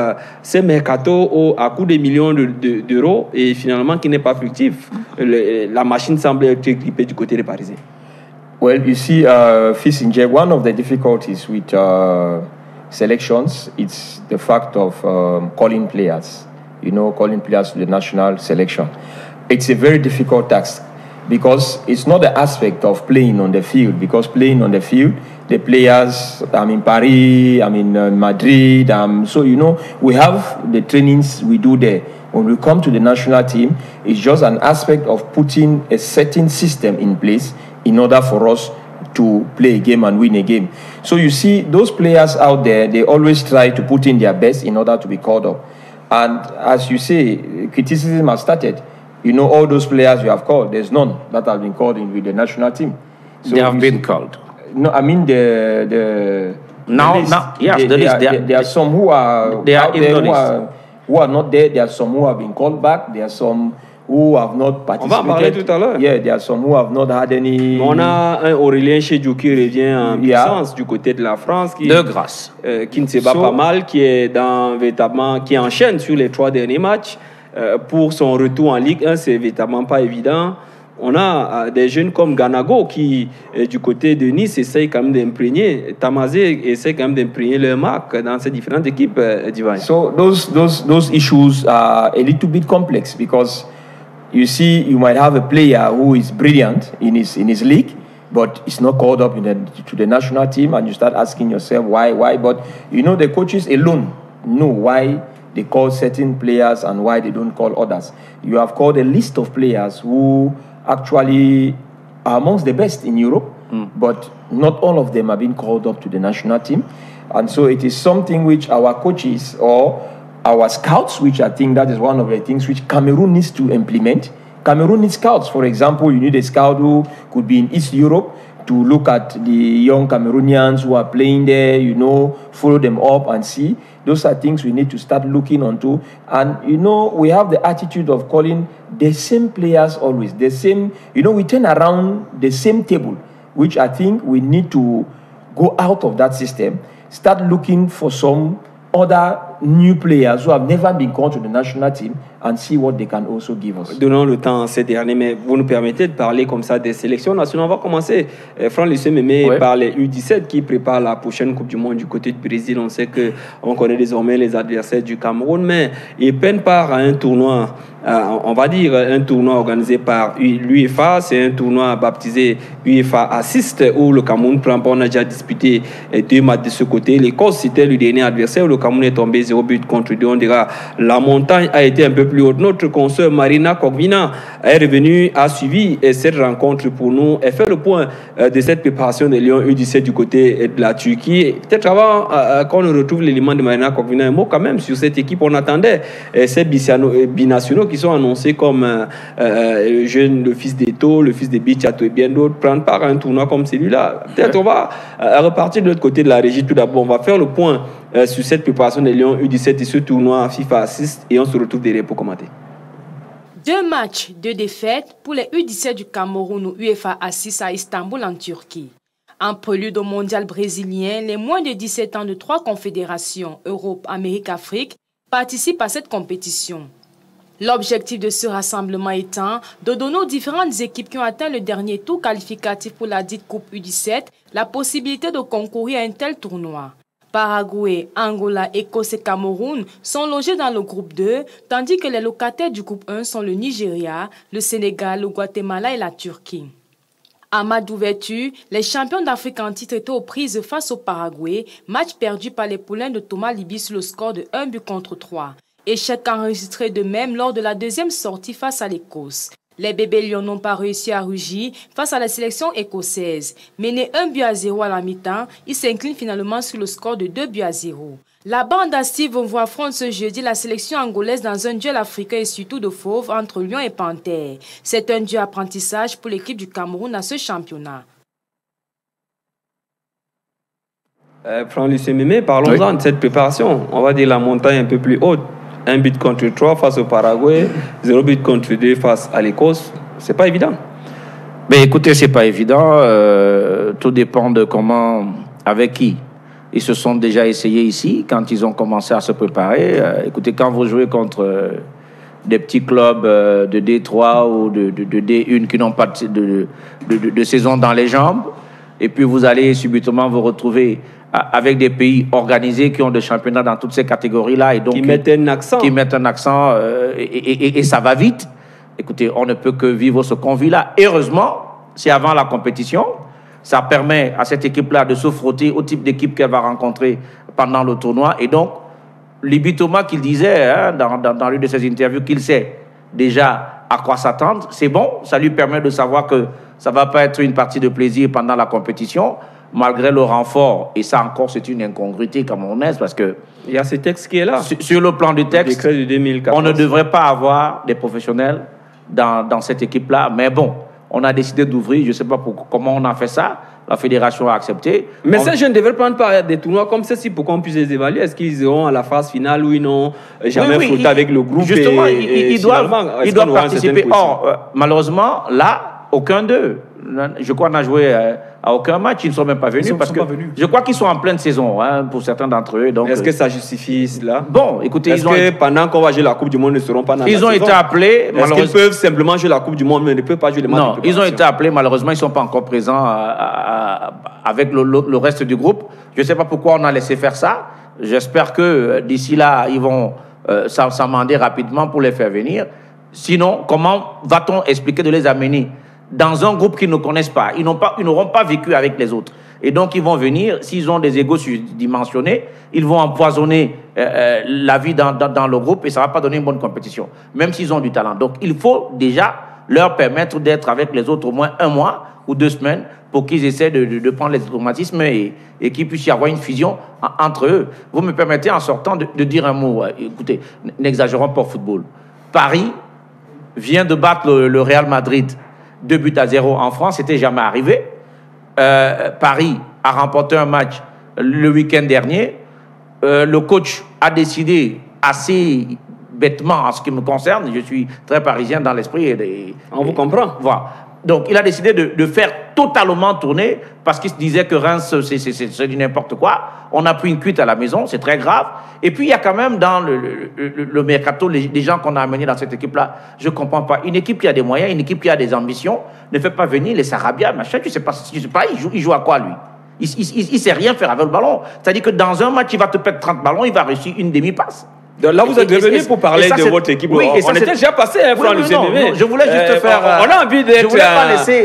ces mercato à coût de millions d'euros et finalement qui n'est pas fructif. La machine semble être grippée du côté des Parisiens. Well, you see, Fisinje, one of the difficulties with selections, it's the fact of calling players, calling players to the national selection. It's a very difficult task because it's not the aspect of playing on the field, because playing on the field, the players, I'm in Paris, I'm in Madrid, so, we have the trainings we do there. When we come to the national team, it's just an aspect of putting a certain system in place in order for us to play a game and win a game. So you see, those players out there, they always try to put in their best in order to be called up. And as you say, criticism has started. All those players you have called, there's none that have been called in with the national team. So they have been called. No, I mean the yes, the list. There are some who are who are not there. There are some who have been called back. There are some who have not participated. On va en parler tout à l'heure. Yeah, there are some who have not had any. On a un Aurélien Chedjou qui revient en puissance du côté de la France. De grâce. Qui ne se bat pas mal, qui est véritablement, qui enchaîne sur les 3 derniers matchs. Pour son retour en Ligue 1, c'est véritablement pas évident. On a des jeunes comme Ganago qui, du côté de Nice, essayent quand même d'imprégner. Tamazé essaie quand même d'imprégner leur marque dans ces différentes équipes, Divine. So those issues are a little bit complex because you see, you might have a player who is brilliant in his league, but it's not called up to the national team, and you start asking yourself why. But the coaches alone know why they call certain players and why they don't call others. You have called a list of players who actually are amongst the best in Europe, but not all of them have been called up to the national team. And so it is something which our coaches or our scouts, which I think that is one of the things which Cameroon needs to implement. Cameroon needs scouts. For example, you need a scout who could be in East Europe to look at the young Cameroonians who are playing there, follow them up and see. Those are things we need to start looking onto. And, we have the attitude of calling the same players always, the same, we turn around the same table, which I think we need to go out of that system, start looking for some other new players who have never been called to the national team and see what they can also give us. Donnons le temps à ces derniers, mais vous nous permettez de parler comme ça des sélections nationales. On va commencer, Franck-Lucien Mémé, par les U17 qui préparent la prochaine Coupe du Monde du côté du Brésil. On sait qu'on connaît désormais les adversaires du Cameroun, mais ils prennent part à un tournoi, on va dire un tournoi organisé par l'UEFA. C'est un tournoi baptisé UEFA Assist où le Cameroun prend part. On a déjà disputé 2 matchs de ce côté. L'Écosse, c'était le dernier adversaire où le Cameroun est tombé 0 but contre 2. On dira la montagne a été un peu plus haute. Notre consoeur Marina Kogvina est revenue, a suivi cette rencontre pour nous. Elle fait le point de cette préparation des Lions U17 du côté de la Turquie. Peut-être avant qu'on ne retrouve l'élément de Marina Kogvina, un mot quand même sur cette équipe. On attendait ces binationaux qui sont annoncés comme le fils d'Eto, le fils de Bichato et bien d'autres prendre part à un tournoi comme celui-là. Peut-être on va repartir de l'autre côté de la régie. Tout d'abord, on va faire le point sur cette préparation des Lions U17 et ce tournoi FIFA Assist et on se retrouve derrière pour commenter. 2 matchs, 2 défaites pour les U17 du Cameroun au UEFA Assist à Istanbul en Turquie. En prélude au mondial brésilien, les moins de 17 ans de 3 confédérations, Europe, Amérique, Afrique, participent à cette compétition. L'objectif de ce rassemblement étant de donner aux différentes équipes qui ont atteint le dernier tour qualificatif pour la dite Coupe U17 la possibilité de concourir à un tel tournoi. Paraguay, Angola, Écosse et Cameroun sont logés dans le groupe 2, tandis que les locataires du groupe 1 sont le Nigeria, le Sénégal, le Guatemala et la Turquie. En match d'ouverture, les champions d'Afrique en titre étaient aux prises face au Paraguay, match perdu par les poulains de Thomas Libby sur le score de 1-3. Échec enregistré de même lors de la deuxième sortie face à l'Écosse. Les bébés lions n'ont pas réussi à rugir face à la sélection écossaise. Menés 1-0 à la mi-temps, ils s'inclinent finalement sur le score de 2-0. La bande à Steve Mvou affronte ce jeudi la sélection angolaise dans un duel africain et surtout de fauve entre Lions et Panthères. C'est un dur apprentissage pour l'équipe du Cameroun à ce championnat. Franck-Lucien Mémé, parlons-en de cette préparation. On va dire la montagne un peu plus haute. 1 but contre 3 face au Paraguay, 0 but contre 2 face à l'Écosse. C'est pas évident. Mais écoutez, c'est pas évident. Tout dépend de comment, avec qui. Ils se sont déjà essayés ici quand ils ont commencé à se préparer. Écoutez, quand vous jouez contre des petits clubs de D3 ou de D1 qui n'ont pas de saison dans les jambes, et puis vous allez subitement vous retrouver avec des pays organisés qui ont des championnats dans toutes ces catégories-là et donc qui mettent un accent. Et ça va vite. Écoutez, on ne peut que vivre ce qu'on vit là. Heureusement, c'est avant la compétition. Ça permet à cette équipe-là de se frotter au type d'équipe qu'elle va rencontrer pendant le tournoi. Et donc, Libby Thomas, qu'il disait dans l'une de ses interviews, qu'il sait déjà à quoi s'attendre, c'est bon. Ça lui permet de savoir que ça ne va pas être une partie de plaisir pendant la compétition, malgré le renfort. Et ça encore, c'est une incongruité camerounaise parce que... Il y a ce texte qui est là. Sur le plan du texte, décret de 2014. On ne devrait pas avoir des professionnels dans cette équipe-là. Mais bon, on a décidé d'ouvrir, je ne sais pas comment on a fait ça, la fédération a accepté. Mais ces jeunes ne devraient prendre part à des tournois comme ceci pour qu'on puisse les évaluer. Est-ce qu'ils iront à la phase finale ou ils n'ont jamais frotté avec le groupe? Justement, ils doivent participer. Or, malheureusement, là, aucun d'eux. Je crois qu'on n'a joué à aucun match. Ils ne sont même pas venus. Je crois qu'ils sont en pleine saison pour certains d'entre eux. Est-ce que ça justifie cela? Bon, écoutez, est-ce que pendant qu'on va jouer la Coupe du Monde, ils ne seront pas dans la saison? Ils ont été appelés. Est-ce qu'ils peuvent simplement jouer la Coupe du Monde, mais ne peuvent pas jouer les matchs? Non, ils ont été appelés. Malheureusement, ils ne sont pas encore présents avec le reste du groupe. Je ne sais pas pourquoi on a laissé faire ça. J'espère que d'ici là, ils vont s'amender rapidement pour les faire venir. Sinon, comment va-t-on expliquer de les amener dans un groupe qu'ils ne connaissent pas? Ils n'auront pas vécu avec les autres. Et donc, ils vont venir, s'ils ont des égos surdimensionnés, ils vont empoisonner la vie dans le groupe et ça ne va pas donner une bonne compétition, même s'ils ont du talent. Donc, il faut déjà leur permettre d'être avec les autres au moins 1 mois ou 2 semaines pour qu'ils essaient de prendre les automatismes et qu'il puisse y avoir une fusion entre eux. Vous me permettez, en sortant, de dire un mot. Écoutez, n'exagérons pas au football. Paris vient de battre le Real Madrid 2-0 en France, c'était jamais arrivé. Paris a remporté un match le week-end dernier. Le coach a décidé assez bêtement, en ce qui me concerne, je suis très parisien dans l'esprit. On vous comprend. Voilà. Donc, il a décidé de faire totalement tourner parce qu'il se disait que Reims, c'est du n'importe quoi. On a pris une cuite à la maison, c'est très grave. Et puis, il y a quand même dans le mercato, les gens qu'on a amenés dans cette équipe-là, je ne comprends pas. Une équipe qui a des moyens, une équipe qui a des ambitions, ne fait pas venir les Sarabia, machin, tu sais pas, il joue à quoi, lui? Il ne sait rien faire avec le ballon. C'est-à-dire que dans un match, il va te perdre 30 ballons, il va réussir une demi-passe. Donc là, vous êtes revenu pour parler de votre équipe. Oui, on était déjà passé, Franck-Lucien Mémé. Je voulais juste faire... On a envie d'être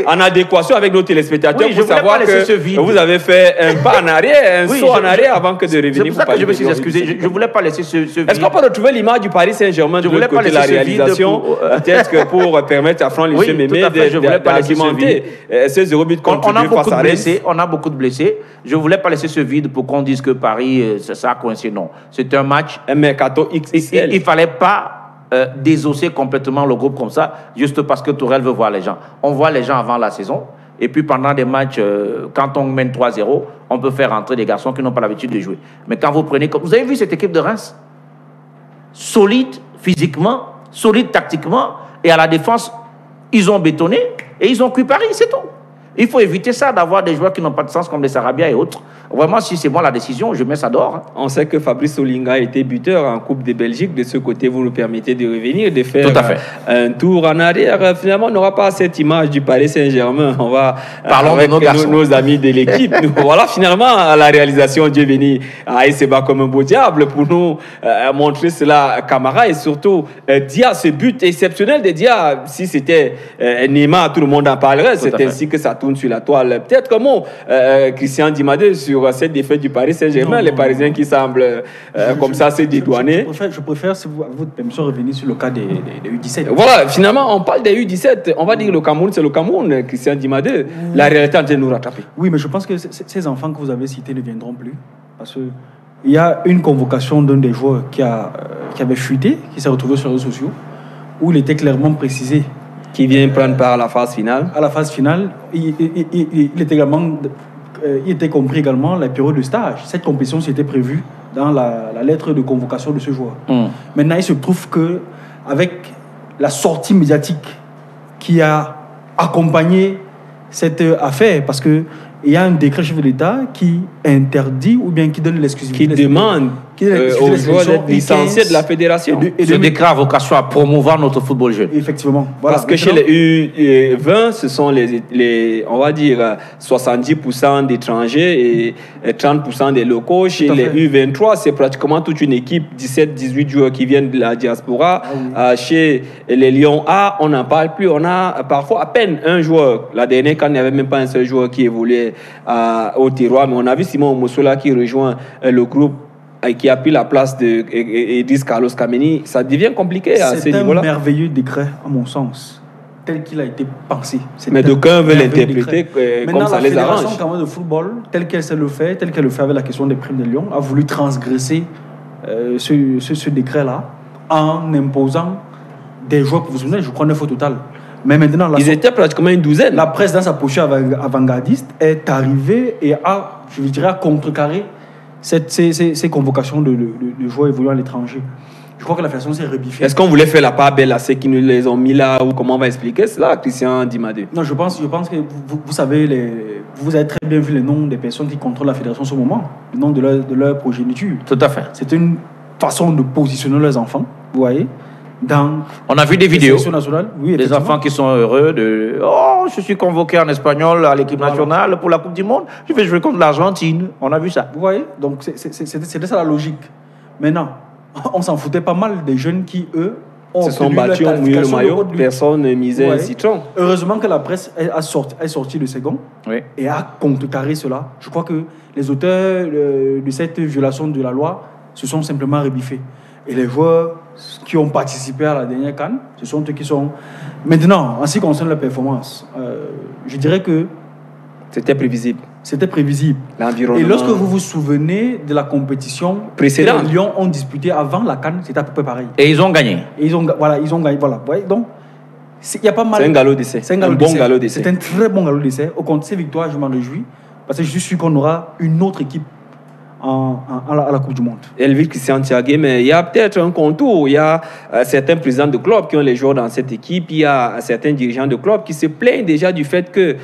en adéquation avec nos téléspectateurs pour savoir que vous avez fait un pas en arrière, un saut en arrière avant que de revenir. C'est pour ça que je me suis excusé. Je ne voulais pas laisser ce vide. Est-ce qu'on peut retrouver l'image du Paris Saint-Germain de l'autre côté de la réalisation? Peut-être pour permettre à Franck-Lucien Mémé d'argumenter ce 0 but contre 2 face à Reims. On a beaucoup de blessés. Je ne voulais pas laisser ce vide pour qu'on dise que Paris, ça a coincé. Non. C'est un match... Un mercato XXL. Il ne fallait pas désosser complètement le groupe comme ça, juste parce que Tourelle veut voir les gens. On voit les gens avant la saison, et puis pendant des matchs, quand on mène 3-0, on peut faire entrer des garçons qui n'ont pas l'habitude de jouer. Mais quand vous prenez... Vous avez vu cette équipe de Reims? Solide physiquement, solide tactiquement, et à la défense, ils ont bétonné, et ils ont cuit Paris, c'est tout. Il faut éviter ça, d'avoir des joueurs qui n'ont pas de sens comme les Sarabia et autres. Vraiment, si c'est moi la décision, je mets ça dehors. On sait que Fabrice Olinga a été buteur en Coupe de Belgique. De ce côté, vous nous permettez de revenir, de faire un tour en arrière. Finalement, on n'aura pas cette image du Paris Saint-Germain. On va parler avec nos amis de l'équipe. Voilà, finalement, la réalisation, Dieu béni, à Seba comme un beau diable pour nous montrer cela, Camara, et surtout Dia, ce but exceptionnel de Dia. Si c'était Neymar, tout le monde en parlerait. C'est ainsi que ça tourne. tourne sur la toile. Peut-être comment Christian Dimadé sur cette défaite du Paris Saint-Germain, les Parisiens qui semblent comme ça se dédouaner. Je préfère, si vous, à votre permission, revenir sur le cas des U17. Voilà, finalement, on parle des U17. On va dire que le Cameroun, c'est le Cameroun, Christian Dimadé. La réalité est en train de nous rattraper. Oui, mais je pense que ces enfants que vous avez cités ne viendront plus. Parce qu'il y a une convocation d'un des joueurs qui avait fuité, qui s'est retrouvé sur les réseaux sociaux, où il était clairement précisé. Qui vient prendre part à la phase finale. À la phase finale, il était compris également la période de stage. Cette compétition s'était prévue dans la lettre de convocation de ce joueur. Maintenant, il se trouve qu'avec la sortie médiatique qui a accompagné cette affaire, parce qu'il y a un décret chef de l'État qui interdit ou bien qui donne l'exclusivité. Qui demande aux joueurs d'être licenciés de la fédération. Ce décret a vocation à promouvoir notre football jeune. Effectivement. Voilà. Parce que chez les U20, ce sont les on va dire, 70% d'étrangers et 30% des locaux. Chez les U23, c'est pratiquement toute une équipe, 17-18 joueurs qui viennent de la diaspora. Chez les Lions A, on n'en parle plus. On a parfois à peine un joueur. La dernière, quand il n'y avait même pas un seul joueur qui évoluait au terroir. Mais on a vu Simon Moussoula qui rejoint le groupe et qui a pris la place d'Idriss Carlos Kameni. Ça devient compliqué à ce niveau-là. C'est un merveilleux décret, à mon sens, tel qu'il a été pensé. Mais d'aucuns veulent l'interpréter comme ça les arrange. La Fédération camerounaise de football, telle qu'elle le fait avec la question des primes de Lyon, a voulu transgresser ce décret-là en imposant des joueurs professionnels, je crois 9 au total. Mais maintenant, ils étaient pratiquement une douzaine. La presse, dans sa posture avant-gardiste, est arrivée et a, je dirais, contrecarré ces convocations de joueurs évoluant à l'étranger. Je crois que la fédération s'est rebiffée. Est-ce qu'on voulait faire la part belle à ceux qui nous les ont mis là, ou comment on va expliquer cela, Christian Dimadé? Non, je pense que vous savez, vous avez très bien vu les noms des personnes qui contrôlent la fédération en ce moment, le nom de leur progéniture. Tout à fait. C'est une façon de positionner leurs enfants, vous voyez. On a vu des vidéos, oui, des enfants qui sont heureux de « Oh, je suis convoqué en espagnol à l'équipe nationale pour la Coupe du Monde, je vais jouer contre l'Argentine. » On a vu ça. Vous voyez, donc c'était ça la logique. Maintenant, on s'en foutait pas mal des jeunes qui, eux, se sont battus, ont mouillé le maillot, personne ne misait un citron. Heureusement que la presse est sortie de second et a contrecarré cela. Je crois que les auteurs de cette violation de la loi se sont simplement rebiffés. Et les joueurs qui ont participé à la dernière CAN, ce sont eux qui sont... Maintenant, en ce qui concerne la performance, je dirais que... C'était prévisible. C'était prévisible. L'environnement... Et lorsque vous vous souvenez de la compétition précédente que les Lions ont disputée avant la CAN, c'était à peu près pareil. Et ils ont gagné. Et ils ont gagné. Voilà. Donc, il y a pas mal... C'est un galop d'essai. C'est un bon galop d'essai. C'est un très bon galop d'essai. Au compte de ces victoires, je m'en réjouis. Parce que je suis sûr qu'on aura une autre équipe à la Coupe du Monde. Elvire Christian Thiagué, mais il y a peut-être un contour. Il y a certains présidents de clubs qui ont les joueurs dans cette équipe. Il y a certains dirigeants de clubs qui se plaignent déjà du fait que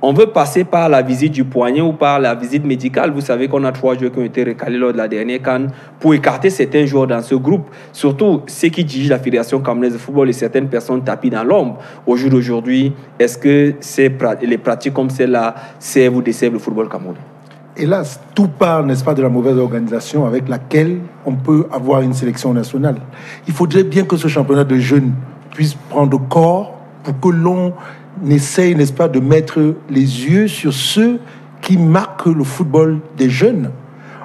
on veut passer par la visite du poignet ou par la visite médicale. Vous savez qu'on a 3 joueurs qui ont été recalés lors de la dernière CAN pour écarter certains joueurs dans ce groupe. Surtout ceux qui dirigent la Fédération camerounaise de football et certaines personnes tapis dans l'ombre. Au jour d'aujourd'hui, est-ce que les pratiques comme celle-là servent ou desservent le football camerounais? Hélas, tout part, n'est-ce pas, de la mauvaise organisation avec laquelle on peut avoir une sélection nationale. Il faudrait bien que ce championnat de jeunes puisse prendre corps pour que l'on essaye, n'est-ce pas, de mettre les yeux sur ceux qui marquent le football des jeunes.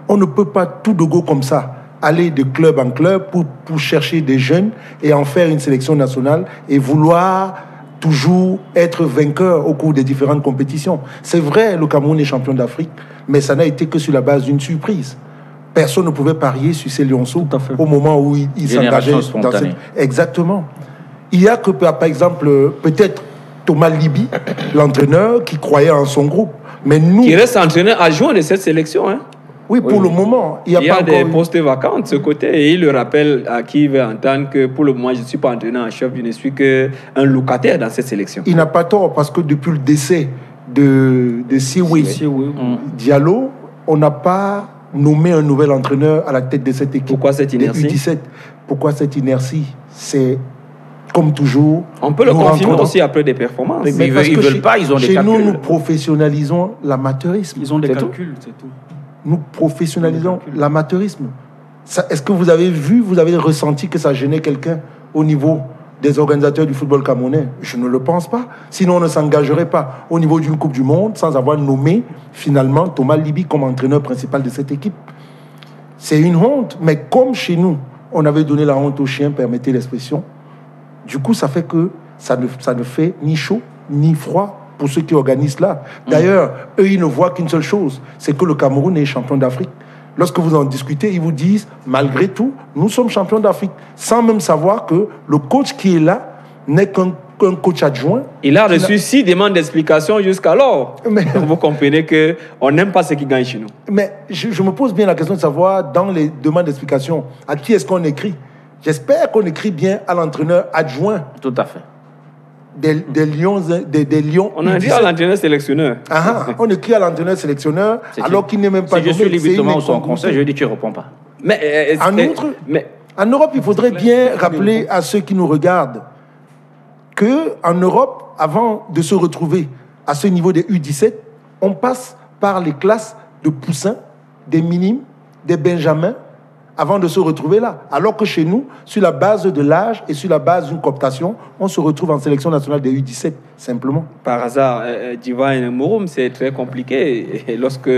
On ne peut pas tout de go comme ça aller de club en club pour chercher des jeunes et en faire une sélection nationale et vouloir toujours être vainqueur au cours des différentes compétitions. C'est vrai, le Cameroun est champion d'Afrique, mais ça n'a été que sur la base d'une surprise. Personne ne pouvait parier sur ces lionceaux au moment où ils s'engageaient dans cette... Exactement. Il y a que, par exemple, peut-être Thomas Libi, l'entraîneur, qui croyait en son groupe. Mais nous... Qui reste entraîneur adjoint de cette sélection, hein? Oui, pour le moment. Il y a des postes vacants de ce côté. Et il le rappelle à qui veut entendre que pour le moment, je ne suis pas entraîneur en chef, je ne suis qu'un locataire dans cette sélection. Il n'a pas tort, parce que depuis le décès de Siwe Diallo, on n'a pas nommé un nouvel entraîneur à la tête de cette équipe. Pourquoi cette inertie? U17. Pourquoi cette inertie? C'est comme toujours. On peut le confirmer aussi après des performances. Mais ils ne veulent pas, ils ont des calculs. Chez nous, nous professionnalisons l'amateurisme. Ils ont des calculs, c'est tout. Nous professionnalisons l'amateurisme. Est-ce que vous avez vu, vous avez ressenti que ça gênait quelqu'un au niveau des organisateurs du football camerounais? Je ne le pense pas. Sinon, on ne s'engagerait pas au niveau d'une Coupe du Monde sans avoir nommé finalement Thomas Libi comme entraîneur principal de cette équipe. C'est une honte, mais comme chez nous, on avait donné la honte aux chiens, permettez l'expression, du coup, ça fait que ça ne fait ni chaud ni froid pour ceux qui organisent là. D'ailleurs, eux, ils ne voient qu'une seule chose, c'est que le Cameroun est champion d'Afrique. Lorsque vous en discutez, ils vous disent, malgré tout, nous sommes champions d'Afrique, sans même savoir que le coach qui est là n'est qu'un coach adjoint. Il a reçu 6 demandes d'explication jusqu'alors. Mais vous comprenez qu'on n'aime pas ce qui gagne chez nous. Mais je me pose bien la question de savoir, dans les demandes d'explication, à qui est-ce qu'on écrit? J'espère qu'on écrit bien à l'entraîneur adjoint. Tout à fait. Des Lions. On a dit à l'entraîneur sélectionneur. On écrit à l'entraîneur sélectionneur alors qu'il n'est même pas. Si je suis librement son conseil, je dis tu ne réponds pas. Mais en Europe, il faudrait bien rappeler à ceux qui nous regardent qu'en Europe, avant de se retrouver à ce niveau des U17, on passe par les classes de poussins, des minimes, des benjamins, avant de se retrouver là. Alors que chez nous, sur la base de l'âge et sur la base d'une cooptation, on se retrouve en sélection nationale des U17, simplement. Par hasard, Divine Mouroum, c'est très compliqué. Et lorsque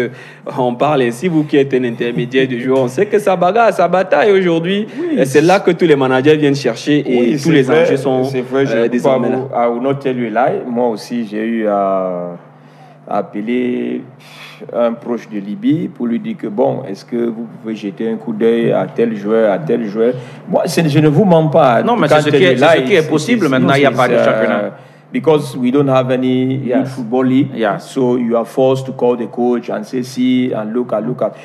on parle ainsi, vous qui êtes un intermédiaire du joueur, on sait que ça bagarre, ça bataille aujourd'hui. Oui, c'est là que tous les managers viennent chercher et tous les enjeux sont désormais là. I will not tell you a lie. Moi aussi, j'ai eu à appeler un proche de Libye pour lui dire que bon, est-ce que vous pouvez jeter un coup d'œil à tel joueur, Moi, je ne vous mens pas. Non, mais c'est ce qui est possible maintenant, il n'y a pas de championnat. Because we don't have any football league, so you are forced to call the coach and say, see, and look at.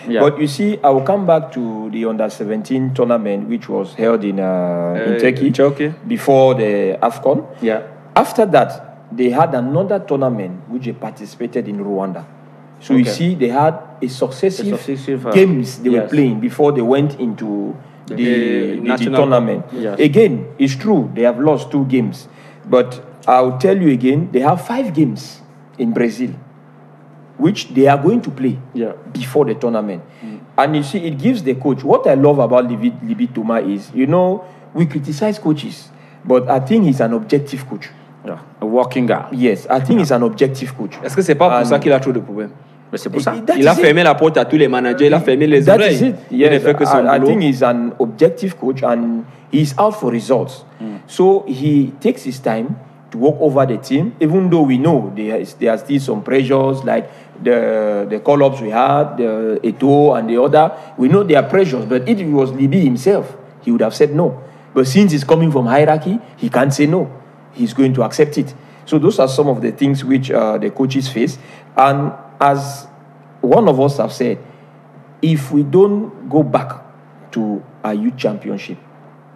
Yeah. But you see, I will come back to the Under-17 tournament, which was held in Turkey before the AFCON. Yeah. After that, they had another tournament which they participated in Rwanda. So you see, they had a successive games they were playing before they went into the tournament. Yes. Again, it's true, they have lost 2 games. But I'll tell you again, they have 5 games in Brazil, which they are going to play before the tournament. And you see, it gives the coach, what I love about Libi Touma is, you know, we criticize coaches, but I think he's an objective coach. Yeah. A working guy. Yes, I think he's an objective coach. Est-ce que c'est pas pour ça qu'il a trop de problèmes? Mais c'est pour ça. Il a fermé la porte à tous les managers, il a fermé les oreilles. Yes, I think he's an objective coach and he's out for results. So he takes his time to work over the team, even though we know there are still some pressures like the call-ups we had, the Eto'o and the other. We know there are pressures, but if it was Libi himself, he would have said no. But since it's coming from hierarchy, he can't say no. He's going to accept it. So those are some of the things which the coaches face. And as one of us have said, if we don't go back to a youth championship,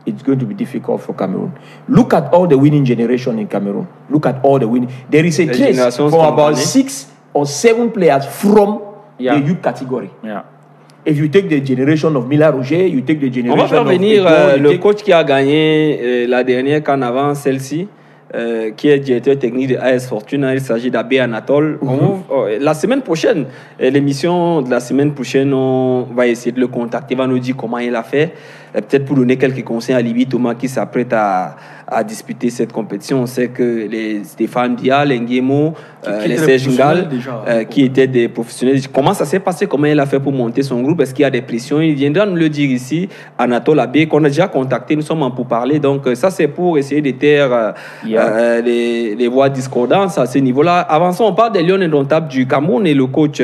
it's going to be difficult for Cameroon. Look at all the winning generation in Cameroon. Look at all the winning. There is a trace from about 6 or 7 players from the youth category. Yeah. If you take the generation of Mila Roger, you take the generation of... On va faire venir le coach qui a gagné la dernière CAN avant celle-ci, qui est directeur technique de AS Fortuna. Il s'agit d'Abbé Anatole. La semaine prochaine, l'émission de la semaine prochaine, on va essayer de le contacter. Il va nous dire comment il a fait. Peut-être pour donner quelques conseils à Libi Touma qui s'apprête à disputer cette compétition. On sait que les Stéphane Dia, les Nguemo, les Serge Ngal, qui étaient des professionnels. Comment ça s'est passé? Comment il a fait pour monter son groupe? Est-ce qu'il y a des pressions? Il viendra nous le dire ici. Anatole Abbé, qu'on a déjà contacté, nous sommes en pourparlers. Donc ça, c'est pour essayer de taire les voix discordantes à ce niveau-là. Avant ça, on parle des Lions indomptables du Cameroun et le coach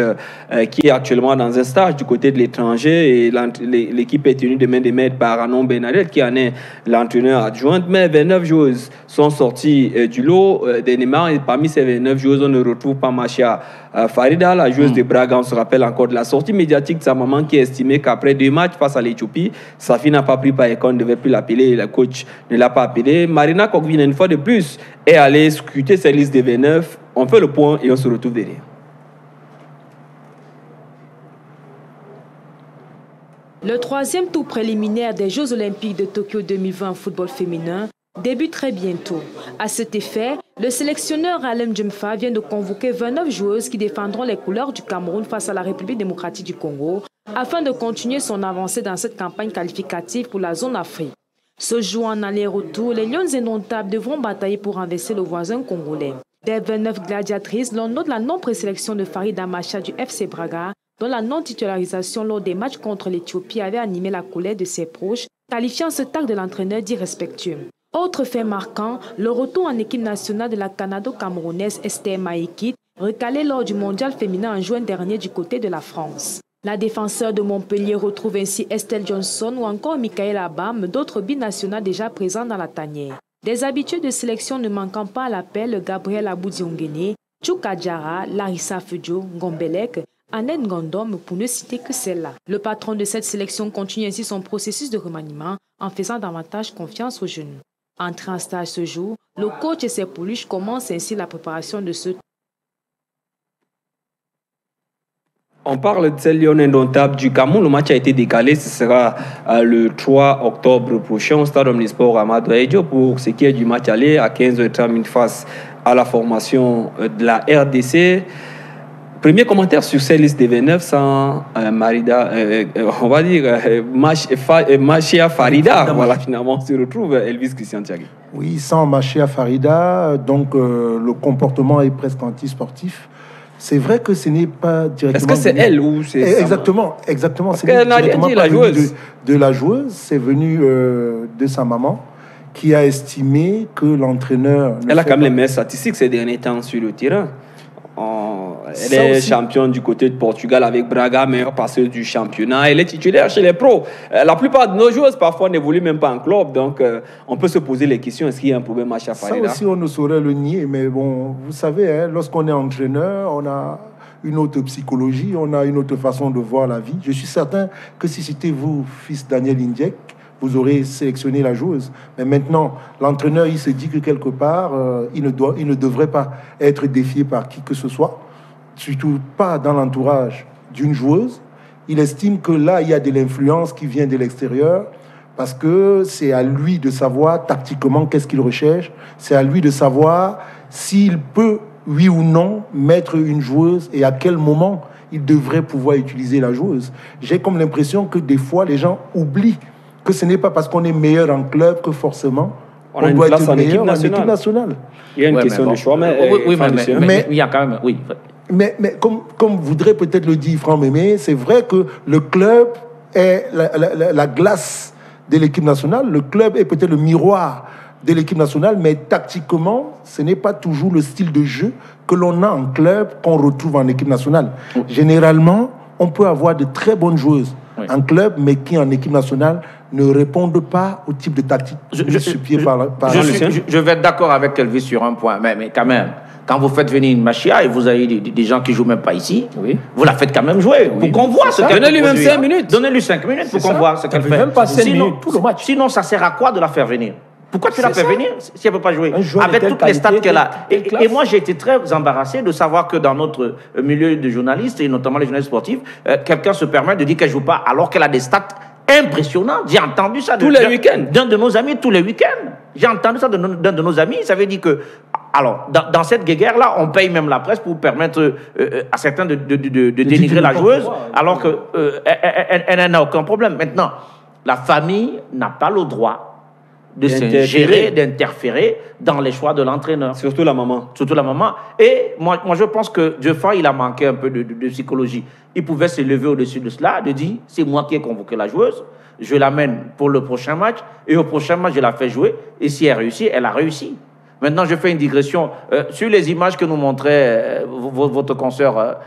qui est actuellement dans un stage du côté de l'étranger. Et l'équipe est tenue de main de maître par Anon Benadette, qui en est l'entraîneur adjoint. Mais 29 joueuses sont sorties du lot des Neymar. Et parmi ces 29 joueuses, on ne retrouve pas Machia Farida, la joueuse de Braga. On se rappelle encore de la sortie médiatique de sa maman qui estimait qu'après 2 matchs face à l'Éthiopie, sa fille n'a pas pris par école, ne devait plus l'appeler. Le coach ne l'a pas appelé. Marina Kokvina, une fois de plus, est allée scruter cette liste des 29. On fait le point et on se retrouve derrière. Le 3e tour préliminaire des Jeux Olympiques de Tokyo 2020 en football féminin débute très bientôt. À cet effet, le sélectionneur Alem Djemfa vient de convoquer 29 joueuses qui défendront les couleurs du Cameroun face à la République démocratique du Congo afin de continuer son avancée dans cette campagne qualificative pour la zone Afrique. Ce jour en aller-retour, les Lions indomptables devront batailler pour renverser le voisin congolais. Des 29 gladiatrices, l'on note la non-présélection de Farida Macha du FC Braga, dont la non-titularisation lors des matchs contre l'Éthiopie avait animé la colère de ses proches, qualifiant ce tac de l'entraîneur d'irrespectueux. Autre fait marquant, le retour en équipe nationale de la canado-camerounaise Esther Maïkit, recalée lors du mondial féminin en juin dernier du côté de la France. La défenseur de Montpellier retrouve ainsi Estelle Johnson ou encore Michael Abam, d'autres binationales déjà présents dans la tanière. Des habitués de sélection ne manquant pas à l'appel Gabriel Aboudiongene, Chouka Diarra, Larissa Fudjo, Ngombelek, Annette Ngondom pour ne citer que celle-là. Le patron de cette sélection continue ainsi son processus de remaniement en faisant davantage confiance aux jeunes. Entré en stage ce jour, le coach et ses pouliches commencent ainsi la préparation de ce. On parle de ces Lions indomptables du Cameroun. Le match a été décalé. Ce sera le 3 octobre prochain au Stade Omnisport Amadou Ahidjo pour ce qui est du match aller à 15h30 face à la formation de la RDC. Premier commentaire sur cette liste des 29 sans Marida, on va dire Machia Farida. Voilà, finalement, se retrouve Elvis Christian Thiagui. Oui, sans Machia Farida, donc le comportement est presque anti-sportif. C'est vrai que ce n'est pas directement... Est-ce que c'est elle ou c'est... Exactement. Parce qu'elle a dit la joueuse. De la joueuse, c'est venu de sa maman qui a estimé que l'entraîneur... Elle a quand même les meilleures statistiques ces derniers temps sur le terrain. Elle est championne du côté de Portugal avec Braga, meilleure passeuse du championnat. Elle est titulaire chez les pros. La plupart de nos joueuses, parfois, n'évoluent même pas en club. Donc, on peut se poser les questions. Est-ce qu'il y a un problème à Chafarida? Ça aussi, on ne saurait le nier. Mais bon, vous savez, hein, lorsqu'on est entraîneur, on a une autre psychologie, on a une autre façon de voir la vie. Je suis certain que si c'était vous, fils Daniel Indiek, vous aurez sélectionné la joueuse. Mais maintenant, l'entraîneur, il se dit que quelque part, il ne devrait pas être défié par qui que ce soit, surtout pas dans l'entourage d'une joueuse. Il estime que là, il y a de l'influence qui vient de l'extérieur, parce que c'est à lui de savoir tactiquement qu'est-ce qu'il recherche, c'est à lui de savoir s'il peut, oui ou non, mettre une joueuse et à quel moment il devrait pouvoir utiliser la joueuse. J'ai comme l'impression que des fois, les gens oublient que ce n'est pas parce qu'on est meilleur en club que forcément on doit être meilleur en équipe nationale. Il y a une question de choix, mais il y a quand même... Oui. Mais comme voudrait peut-être le dire Franck Mémé, c'est vrai que le club est la glace de l'équipe nationale, le club est peut-être le miroir de l'équipe nationale, mais tactiquement, ce n'est pas toujours le style de jeu que l'on a en club qu'on retrouve en équipe nationale. Généralement, on peut avoir de très bonnes joueuses en club, mais qui en équipe nationale ne répondent pas au type de tactique. Je vais être d'accord avec Elvis sur un point, mais quand même, quand vous faites venir une Machia et vous avez des gens qui ne jouent même pas ici, vous la faites quand même jouer pour qu'on voit ce qu'elle fait. Donnez-lui même 5 minutes. Donnez-lui 5 minutes pour qu'on voit ce qu'elle fait. Même pas 5 minutes tout le match. Sinon, ça sert à quoi de la faire venir? Pourquoi tu la fais venir si elle ne peut pas jouer? Avec toutes les stats qu'elle a. Et moi, j'ai été très embarrassé de savoir que dans notre milieu de journalistes, et notamment les journalistes sportifs, quelqu'un se permet de dire qu'elle ne joue pas alors qu'elle a des stats impressionnantes. J'ai entendu ça tous les week-ends. D'un de nos amis, tous les week-ends. J'ai entendu ça d'un de nos amis. Ça veut dire que, alors, dans cette guéguerre-là, on paye même la presse pour permettre à certains de dénigrer la joueuse, alors qu'elle n'a aucun problème. Maintenant, la famille n'a pas le droit de s'ingérer, d'interférer dans les choix de l'entraîneur. Surtout la maman. Surtout la maman. Et moi je pense que Geoffroy, il a manqué un peu de psychologie. Il pouvait se lever au-dessus de cela, de dire, c'est moi qui ai convoqué la joueuse, je l'amène pour le prochain match, et au prochain match, je la fais jouer, et si elle réussit, elle a réussi. Maintenant, je fais une digression. Sur les images que nous montrait votre consoeur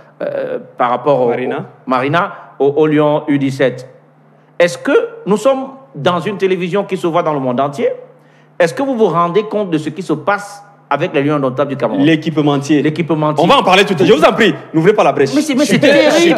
par rapport Marina au Lyon U17, est-ce que nous sommes dans une télévision qui se voit dans le monde entier? Est-ce que vous vous rendez compte de ce qui se passe avec les Lions indomptables du Cameroun? L'équipementier. L'équipementier. On va en parler tout à l'heure. Je vous en prie, n'ouvrez pas la brèche. Mais c'est terrible.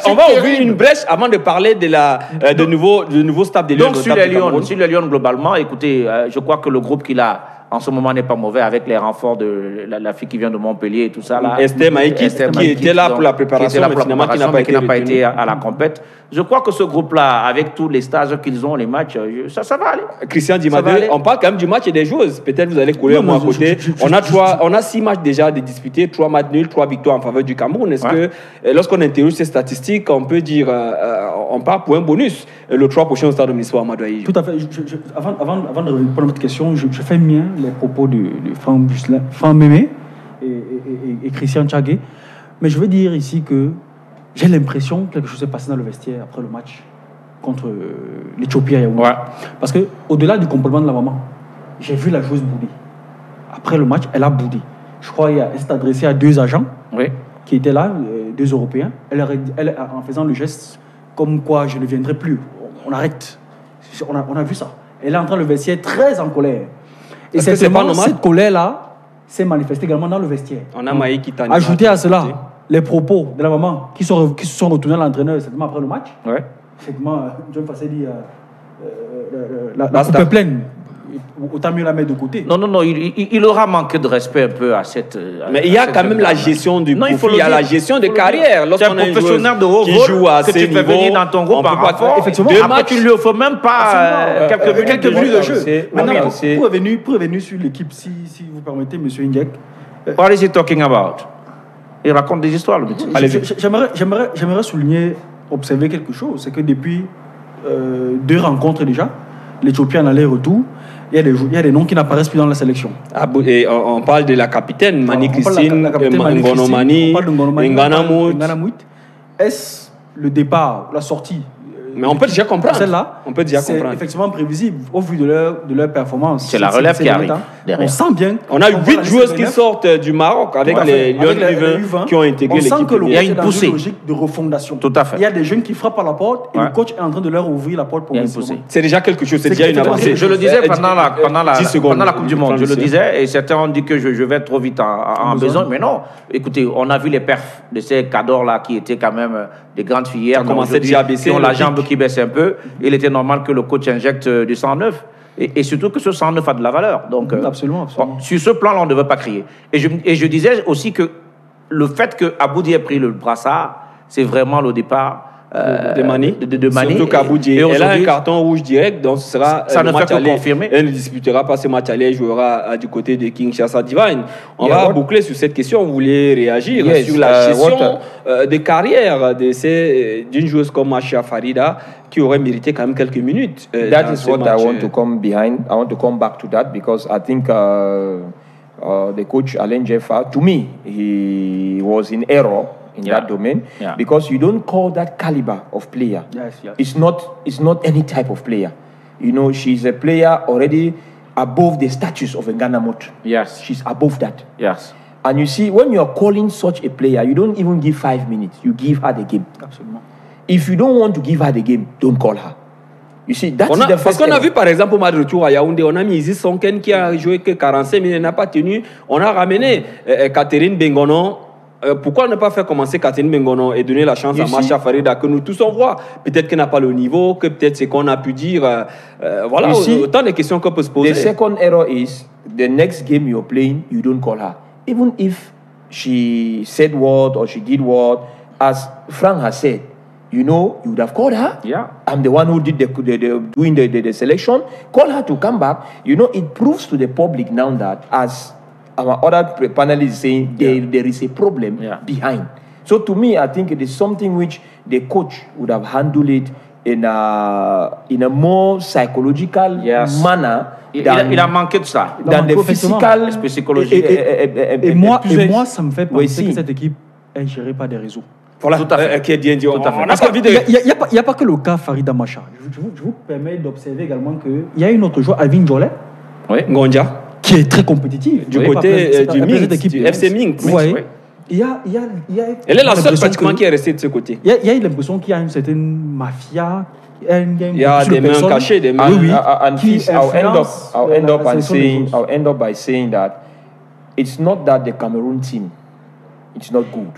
On va ouvrir une brèche avant de parler de nouveau staff des Lions indomptables du Cameroun. Sur les Lions, globalement, écoutez, je crois que le groupe qu'il a en ce moment n'est pas mauvais avec les renforts de la fille qui vient de Montpellier et tout ça. Là. Esther Maïkit, qui était là pour la préparation, mais finalement qui n'a pas été à la compète. Je crois que ce groupe-là, avec tous les stages qu'ils ont, les matchs, ça va aller. Christian Dimadé, on parle quand même du match et des joueuses. Peut-être vous allez couler moi à côté. On a 6 matchs déjà de disputés, 3 matchs nuls, 3 victoires en faveur du Cameroun. Est-ce que lorsqu'on interroge ces statistiques, on peut dire, on part pour un bonus, le 3 prochain au stade de Ministre Amadou Ahidjo? Tout à fait. Avant de répondre à votre question, je fais mien les propos de Franck Mémé et Christian Tchagé. Mais je veux dire ici que j'ai l'impression que quelque chose s'est passé dans le vestiaire après le match contre l'Éthiopie à Yaoundé. Parce qu'au-delà du comportement de la maman, j'ai vu la joueuse bouder. Après le match, elle a boudé. Je crois qu'elle s'est adressée à 2 agents qui étaient là, 2 Européens. Elle, en faisant le geste comme quoi je ne viendrai plus. On arrête. On a vu ça. Elle est entrée dans le vestiaire très en colère. Et cette colère-là s'est manifestée également dans le vestiaire. On a Maï qui t'a ajouté à cela les propos de la maman qui se sont retournés à l'entraîneur certainement après le match. Effectivement, John Fassé dit la coupe est pleine. Autant mieux la mettre de côté. Non, il aura manqué de respect un peu à cette... Mais il y a quand même la gestion du profil, il y a la gestion de carrière. Lorsqu'on a un professionnel de haut joue à que tu fais venir dans ton groupe en rapport, après tu ne lui offres même pas quelques minutes de jeu. Maintenant, pour revenir sur l'équipe, si vous permettez, M. Ndiek. What is he talking about? Il raconte des histoires, le petit. J'aimerais souligner, observer quelque chose. C'est que depuis 2 rencontres déjà, l'Éthiopie en aller-retour, il y a des noms qui n'apparaissent plus dans la sélection. Et on parle de la capitaine, Mani Christine, Ngono Mani, Nganamout. Est-ce le départ, la sortie? Mais on peut déjà comprendre. Celle-là, c'est effectivement prévisible au vu de leur performance. C'est la relève qui arrive. On sent bien. On a 8 joueuses qui sortent du Maroc avec les Lions U20 qui ont intégré l'équipe. On sent que le coach est dans une logique de refondation. Tout à fait. Il y a des jeunes qui frappent à la porte et le coach est en train de leur ouvrir la porte pour c'est déjà quelque chose, c'est déjà une avancée. Je le disais pendant la Coupe du Monde, je le disais, et certains ont dit que je vais trop vite en besoin. Mais non, écoutez, on a vu les perfs de ces cadors-là qui étaient quand même des grandes filières. Ça commençait déjà à baisser. Qui ont la jambe qui baisse un peu. Il était normal que le coach injecte du sang neuf. Et surtout que ce sang neuf a de la valeur. Donc, absolument. Bon, sur ce plan-là, on ne veut pas crier. Et je disais aussi que le fait que Aboudi ait pris le brassard, c'est vraiment le départ de Mani. Surtout qu'Aboudi, elle a un carton rouge direct, donc ce sera ça ne fait que confirmer. Elle ne disputera pas ce match aller, elle jouera du côté de Kinshasa Divine. On va boucler sur cette question. Vous voulez réagir sur la gestion de carrière d'une joueuse comme Asha Farida qui aurait mérité quand même quelques minutes. That is what I want to come behind. I want to come back to that because I think the coach Alain Jeffa, to me, he was in error in that domain because you don't call that caliber of player. It's not any type of player. You know, she's a player already above the status of a Nganamout. Yes. She's above that. Yes. And you see, when you're calling such a player, you don't even give 5 minutes. You give her the game. Absolument. If you don't want to give her the game, don't call her. You see, that's the first parce qu'on a vu par exemple au match de retour à Yaoundé, on a mis Isis Sonken qui a joué que 45 minutes, n'a pas tenu. On a ramené Catherine Bengono. Pourquoi ne pas faire commencer Catherine Bengono et donner la chance à Masha Farida que nous tous on voit? Peut-être qu'elle n'a pas le niveau, que peut-être c'est qu'on a pu dire. Voilà, autant de questions qu'on peut se poser. The second error is the next game you're playing, you don't call her. Even if she said what or she did what, as Frank has said, you know, you would have called her. Yeah. I'm the one who did doing the selection. Call her to come back. You know, it proves to the public now that, as our other panelists saying, there is a problem behind. So to me, I think it is something which the coach would have handled it in a more psychological manner. Il a manqué de ça. Dans the physical psychologie. Et moi, ça me fait penser que cette équipe est gérée par des réseaux. Voilà, tout à fait. Qui est bien dit. Il n'y a pas que le cas Farida Macha. Je vous permets d'observer également qu'il y a une autre joueur, Alvin Jolet, Ngondia, qui est très compétitive. Du côté du FC Minx. Elle est la seule pratiquement qui est restée de ce côté. Il y a l'impression qu'il y a une certaine mafia. Il y a des mains cachées, des mains. I'll end up by saying that it's not that the Cameroon team, it's not good.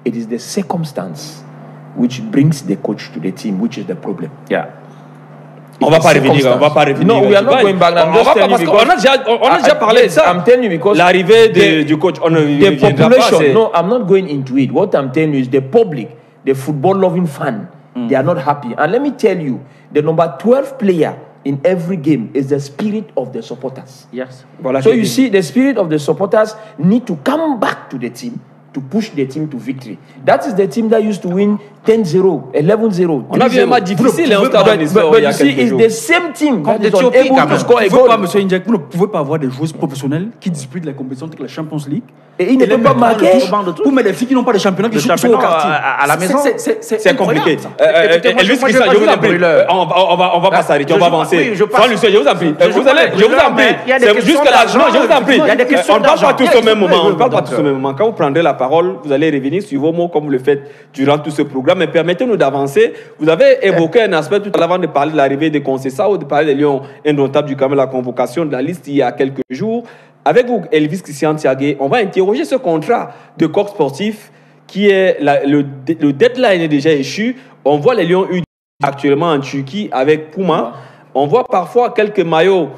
It is the circumstance which brings the coach to the team, which is the problem. On va pas revenir. No, we are not going back. On a déjà parlé de ça. I'm telling you because l'arrivée du coach, the population. No, I'm not going into it. What I'm telling you is the public, the football-loving fan, They are not happy. And let me tell you, the number 12 player in every game is the spirit of the supporters. Yes. So you see, the spirit of the supporters need to come back to the team to push the team to victory. That is the team that used to win 10-0, 11-0. On a vu un match difficile au stade But you see, it's the same team that is unable to score a goal. Monsieur Injek, vous ne pouvez pas avoir des joueurs professionnels qui disputent les compétitions de la Champions League. Et ils ne peuvent pas marquer. Pour mettre des filles qui n'ont pas de championnat, qui jouent au quartier. À la maison, c'est compliqué. Elvis Christian, je vous en prie. On va pas s'arrêter, on va avancer. Franck Lucien, je vous en prie. Je vous en prie. Jusqu'à l'argent, je vous en prie. On ne parle pas tous au même moment. On ne parle pas tous au même moment. Quand vous prendrez la parole, vous allez revenir sur vos mots comme vous le faites durant tout ce programme. Mais permettez-nous d'avancer. Vous avez évoqué un aspect tout à l'heure avant de parler de l'arrivée des Concessa ou de parler des Lions indomptables du Cameroun, la convocation de la liste il y a quelques jours. Avec vous, Elvis Christian Thiagué, on va interroger ce contrat de coq sportif qui est le deadline est déjà échu. On voit les Lions U actuellement en Turquie avec Puma. On voit parfois quelques maillots.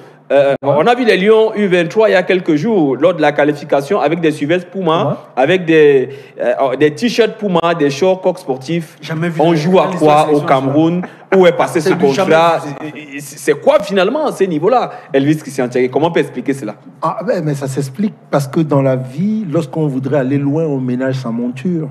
On a vu les Lions U23 il y a quelques jours lors de la qualification avec des suiveuses Puma, avec des t-shirts Puma, des shorts coq sportifs. On joue à quoi au Cameroun? Où est passé ce contrat? C'est quoi finalement à ce niveau-là, Elvis Christian Thiagué? Comment on peut expliquer cela? Mais ça s'explique parce que dans la vie, lorsqu'on voudrait aller loin, on ménage sa monture.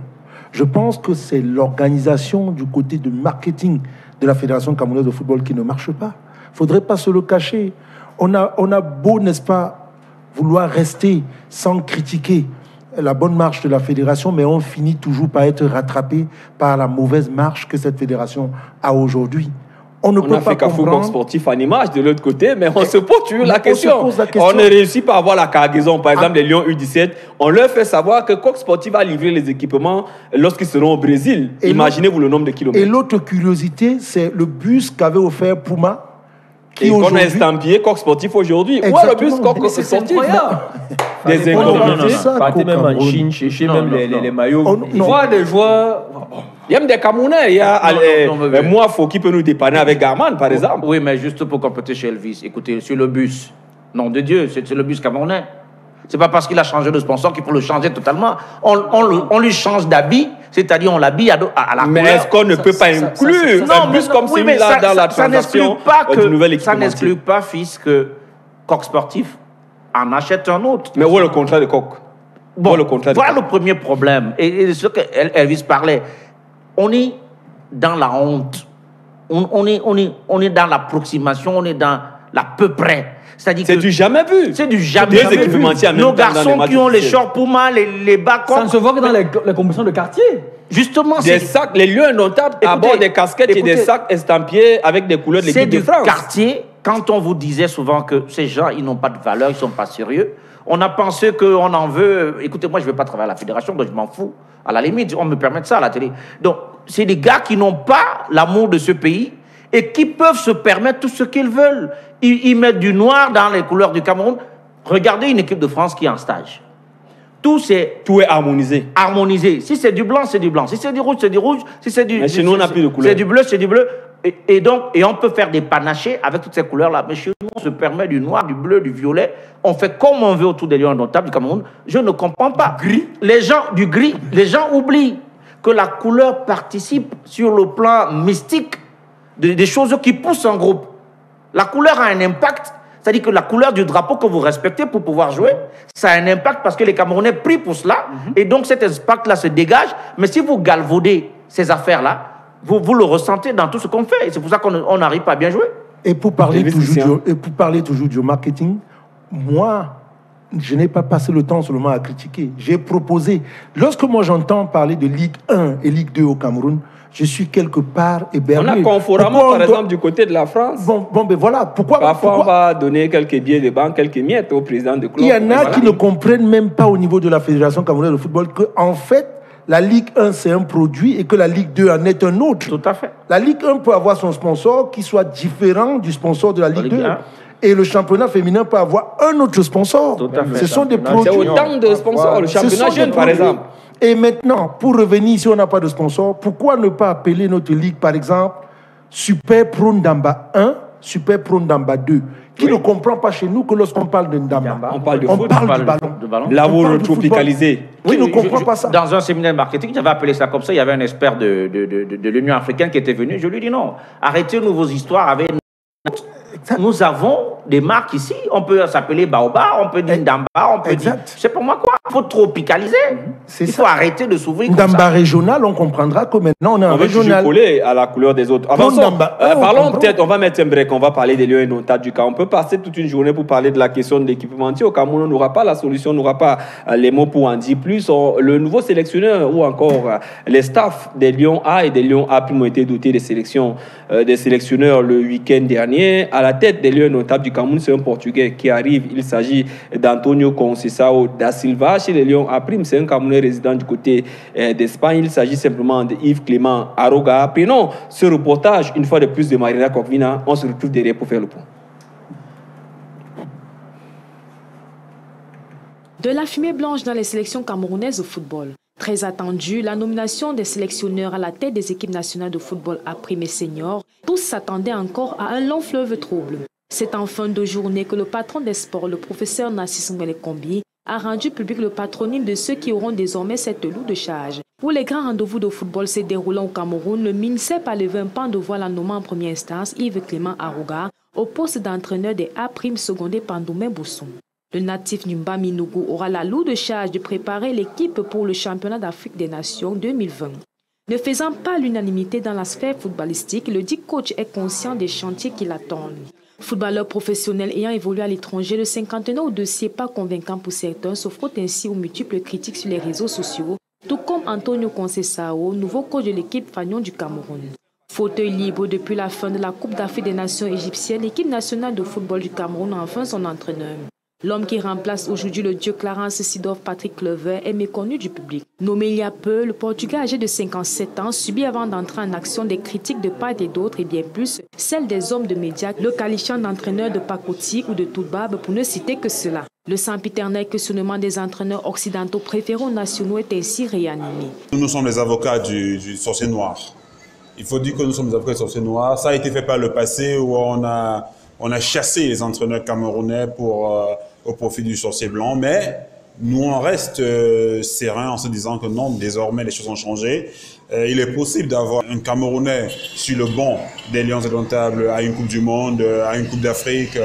Je pense que c'est l'organisation du côté du marketing de la Fédération camerounaise de football qui ne marche pas. Il ne faudrait pas se le cacher. On a beau, n'est-ce pas, vouloir rester sans critiquer la bonne marche de la fédération, mais on finit toujours par être rattrapé par la mauvaise marche que cette fédération a aujourd'hui. On ne peut pas comprendre. Sportif en image de l'autre côté, mais on se pose toujours la question. On ne réussit pas à avoir la cargaison. Par exemple, les Lions U17, on leur fait savoir que Coq Sportif va livrer les équipements lorsqu'ils seront au Brésil. Imaginez-vous le nombre de kilomètres. Et l'autre curiosité, c'est le bus qu'avait offert Puma. Et qu'on a estampillé Coq Sportif aujourd'hui. Où est le bus Coq Sportif? Des incompréhensions. Partez même en Chine, chercher même les maillots. On voit des joueurs. Il y a même des Camerounais. Il y a Moafo qui peut nous dépanner avec Garman, par exemple. Oui, mais juste pour compléter chez Elvis, écoutez, sur le bus, nom de Dieu, c'est le bus camerounais. C'est pas parce qu'il a changé de sponsor qu'il faut le changer totalement. On lui change d'habit, c'est-à-dire on l'habille à la couleur. Mais est-ce qu'on ne peut pas inclure un bus comme celui-là dans la transaction du nouvel équipement? Ça n'exclut pas, fils, que Coq Sportif en achète un autre. Mais où est le contrat de Coq? Bon, voilà le premier problème. Et ce que Elvis parlait, on est dans la honte. On est dans l'approximation, on est dans la peu près. C'est du jamais vu. C'est du jamais vu. Nos garçons qui ont les shorts Puma, les bas. Ça ne se voit que dans les compétitions de quartier. Justement, des sacs, les Lions indomptables abordent des casquettes et des sacs estampillés avec des couleurs de l'équipe de France. C'est du quartier. Quand on vous disait souvent que ces gens, ils n'ont pas de valeur, ils ne sont pas sérieux, on a pensé qu'on en veut. Écoutez, moi, je ne vais pas travailler à la fédération, donc je m'en fous. À la limite, on me permet de ça à la télé. Donc, c'est des gars qui n'ont pas l'amour de ce pays et qui peuvent se permettre tout ce qu'ils veulent. Ils mettent du noir dans les couleurs du Cameroun. Regardez une équipe de France qui est en stage. Tout est harmonisé. Harmonisé. Si c'est du blanc, c'est du blanc. Si c'est du rouge, c'est du rouge. Si c'est du, mais chez nous, on n'a plus de couleurs. C'est du bleu, c'est du bleu. Et on peut faire des panachés avec toutes ces couleurs-là. Mais chez nous, on se permet du noir, du bleu, du violet. On fait comme on veut autour des Lions indomptables du Cameroun. Je ne comprends pas. Du gris. Les gens oublient que la couleur participe sur le plan mystique des choses qui poussent un groupe. La couleur a un impact. C'est-à-dire que la couleur du drapeau que vous respectez pour pouvoir jouer, ça a un impact parce que les Camerounais prient pour cela. Et donc cet impact-là se dégage. Mais si vous galvaudez ces affaires-là, vous le ressentez dans tout ce qu'on fait. Et c'est pour ça qu'on n'arrive pas à bien jouer. Et pour parler toujours du marketing, moi, je n'ai pas passé le temps seulement à critiquer. J'ai proposé. Lorsque moi j'entends parler de Ligue 1 et Ligue 2 au Cameroun, je suis quelque part éberlué. On a Conforama, par exemple, du côté de la France. Ben voilà. Parfois, on va donner quelques billets de banque, quelques miettes au président de club. Il y en a qui ne comprennent même pas au niveau de la Fédération camerounaise de football qu'en fait, la Ligue 1, c'est un produit et que la Ligue 2 en est un autre. Tout à fait. La Ligue 1 peut avoir son sponsor qui soit différent du sponsor de la Ligue 2. Et le championnat féminin peut avoir un autre sponsor. Tout à fait. Ce sont des produits. C'est autant de sponsors. Le championnat jeune, par exemple. Et maintenant, pour revenir, si on n'a pas de sponsor, pourquoi ne pas appeler notre ligue, par exemple, Super Pro Ndamba 1, Super Pro Ndamba 2, Qui ne comprend pas chez nous que lorsqu'on parle de Ndamba, on parle de foot, parle de ballon. L'amour tropicalisé. Qui ne comprend pas ça? Dans un séminaire marketing, j'avais appelé ça comme ça, il y avait un expert de l'Union africaine qui était venu. Je lui ai dit non, arrêtez-nous vos histoires avec... Nous avons des marques ici, on peut s'appeler Baobab, on peut dire Ndamba, on peut dire... C'est pour moi quoi? Il faut tropicaliser. Il faut arrêter de s'ouvrir comme Ndamba régional, on comprendra que maintenant on est en régional. On veut coller à la couleur des autres. Avançons. Parlons peut-être, on va mettre un break, on va parler des lions indomptables du cas. On peut passer toute une journée pour parler de la question de l'équipementier. Au Cameroun, on n'aura pas la solution, on n'aura pas les mots pour en dire plus. Le nouveau sélectionneur ou encore les staffs des Lions A et des Lions A ont été dotés des sélectionneurs le week-end dernier. À la tête des lions indomptables du Cameroun, c'est un Portugais qui arrive. Il s'agit d'Antonio Conceição da Silva. Chez les Lions A', c'est un Camerounais résident du côté d'Espagne. Il s'agit simplement de Yves Clément Aroga. Prenons ce reportage une fois de plus de Marina Kokvina. On se retrouve derrière pour faire le point. De la fumée blanche dans les sélections camerounaises de football. Très attendue, la nomination des sélectionneurs à la tête des équipes nationales de football A' et seniors, tous s'attendaient encore à un long fleuve trouble. C'est en fin de journée que le patron des sports, le professeur Narcisse Ngwele-Kombi, a rendu public le patronyme de ceux qui auront désormais cette lourde charge. Pour les grands rendez-vous de football se déroulant au Cameroun, le MINSEP a levé un pan de voile en nommant en première instance Yves Clément Aroga au poste d'entraîneur des A' secondé par Ndoumé Bousson. Le natif Numba Minougou aura la lourde charge de préparer l'équipe pour le championnat d'Afrique des Nations 2020. Ne faisant pas l'unanimité dans la sphère footballistique, le dit coach est conscient des chantiers qui l'attendent. Footballeur professionnel ayant évolué à l'étranger, le cinquantenaire au dossier pas convaincant pour certains se frotte ainsi aux multiples critiques sur les réseaux sociaux, tout comme Antonio Conceição, nouveau coach de l'équipe Fagnon du Cameroun. Fauteuil libre depuis la fin de la Coupe d'Afrique des Nations égyptienne, l'équipe nationale de football du Cameroun a enfin son entraîneur. L'homme qui remplace aujourd'hui le dieu Clarence Seedorf Patrick Kluivert est méconnu du public. Nommé il y a peu, le Portugais âgé de 57 ans subit avant d'entrer en action des critiques de part et d'autre et bien plus celles des hommes de médias le qualifiant d'entraîneur de pacotille ou de toute barbe pour ne citer que cela. Le sempiternel questionnement des entraîneurs occidentaux préférés aux nationaux est ainsi réanimé. Nous sommes les avocats du sorcier noir. Il faut dire que nous sommes les avocats du sorcier noir. Ça a été fait par le passé où on a chassé les entraîneurs camerounais au profit du sorcier blanc, mais nous on reste serein en se disant que non, désormais les choses ont changé. Il est possible d'avoir un Camerounais sur le banc des Lions indomptables à une Coupe du Monde, à une Coupe d'Afrique,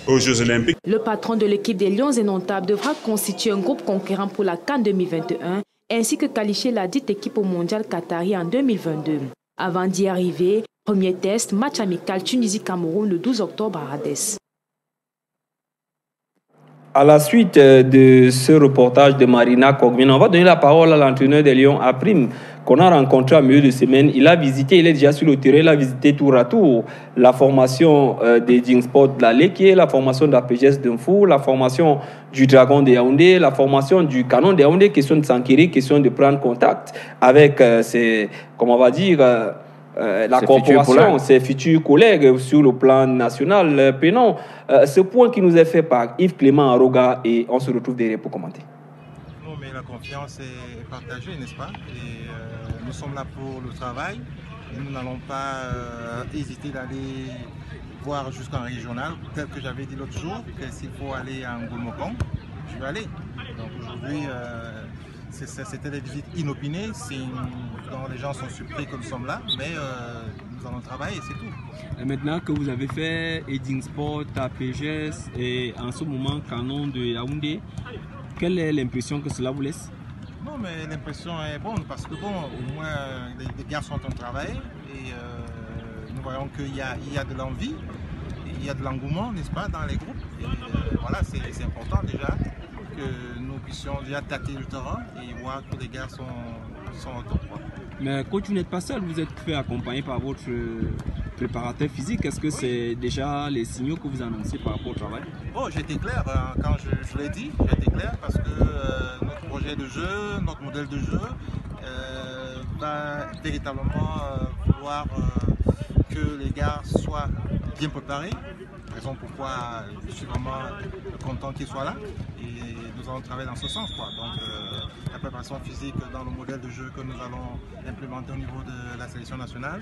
aux Jeux Olympiques. Le patron de l'équipe des Lions indomptables devra constituer un groupe conquérant pour la CAN 2021 ainsi que qualifier la dite équipe au Mondial Qatari en 2022. Avant d'y arriver, premier test, match amical Tunisie-Cameroun le 12 octobre à Hadès. À la suite de ce reportage de Marina Kokvina, on va donner la parole à l'entraîneur des Lions A' qu'on a rencontré en milieu de semaine. Il est déjà sur le terrain, il a visité tour à tour la formation des Dingsport de la Leke, la formation de la PGS d'Info, la formation du Dragon de Yaoundé, la formation du Canon de Yaoundé, question de s'enquérir, question de prendre contact avec ses, comment on va dire, la corporation, ses futurs collègues sur le plan national. Prenons ce point qui nous est fait par Yves Clément Aroga et on se retrouve derrière pour commenter. Non, mais la confiance est partagée, n'est-ce pas? Et nous sommes là pour le travail et nous n'allons pas hésiter d'aller voir jusqu'en régional, tel que j'avais dit l'autre jour, que s'il faut aller à Ngomokong, je vais aller. Donc aujourd'hui, c'était des visites inopinées, dont les gens sont surpris que nous sommes là, mais nous allons travailler, c'est tout. Et maintenant que vous avez fait Eding Sport, PGS et en ce moment Canon de Yaoundé, quelle est l'impression que cela vous laisse? Non, mais l'impression est bonne parce que bon, au moins les gars sont en train de travailler et nous voyons qu'il y a de l'envie, il y a de l'engouement, n'est-ce pas, dans les groupes. Et voilà, c'est important déjà que nous puissions déjà tâter le terrain et voir que les gars sont au top. Mais coach, vous n'êtes pas seul, vous êtes fait accompagner par votre préparateur physique. Est-ce que c'est déjà les signaux que vous annoncez par rapport au travail? Bon, j'étais clair quand je l'ai dit, j'étais clair parce que notre projet de jeu, notre modèle de jeu va véritablement vouloir que les gars soient bien préparé. Raison pourquoi je suis vraiment content qu'il soit là. Et nous allons travailler dans ce sens, quoi. Donc la préparation physique dans le modèle de jeu que nous allons implémenter au niveau de la sélection nationale,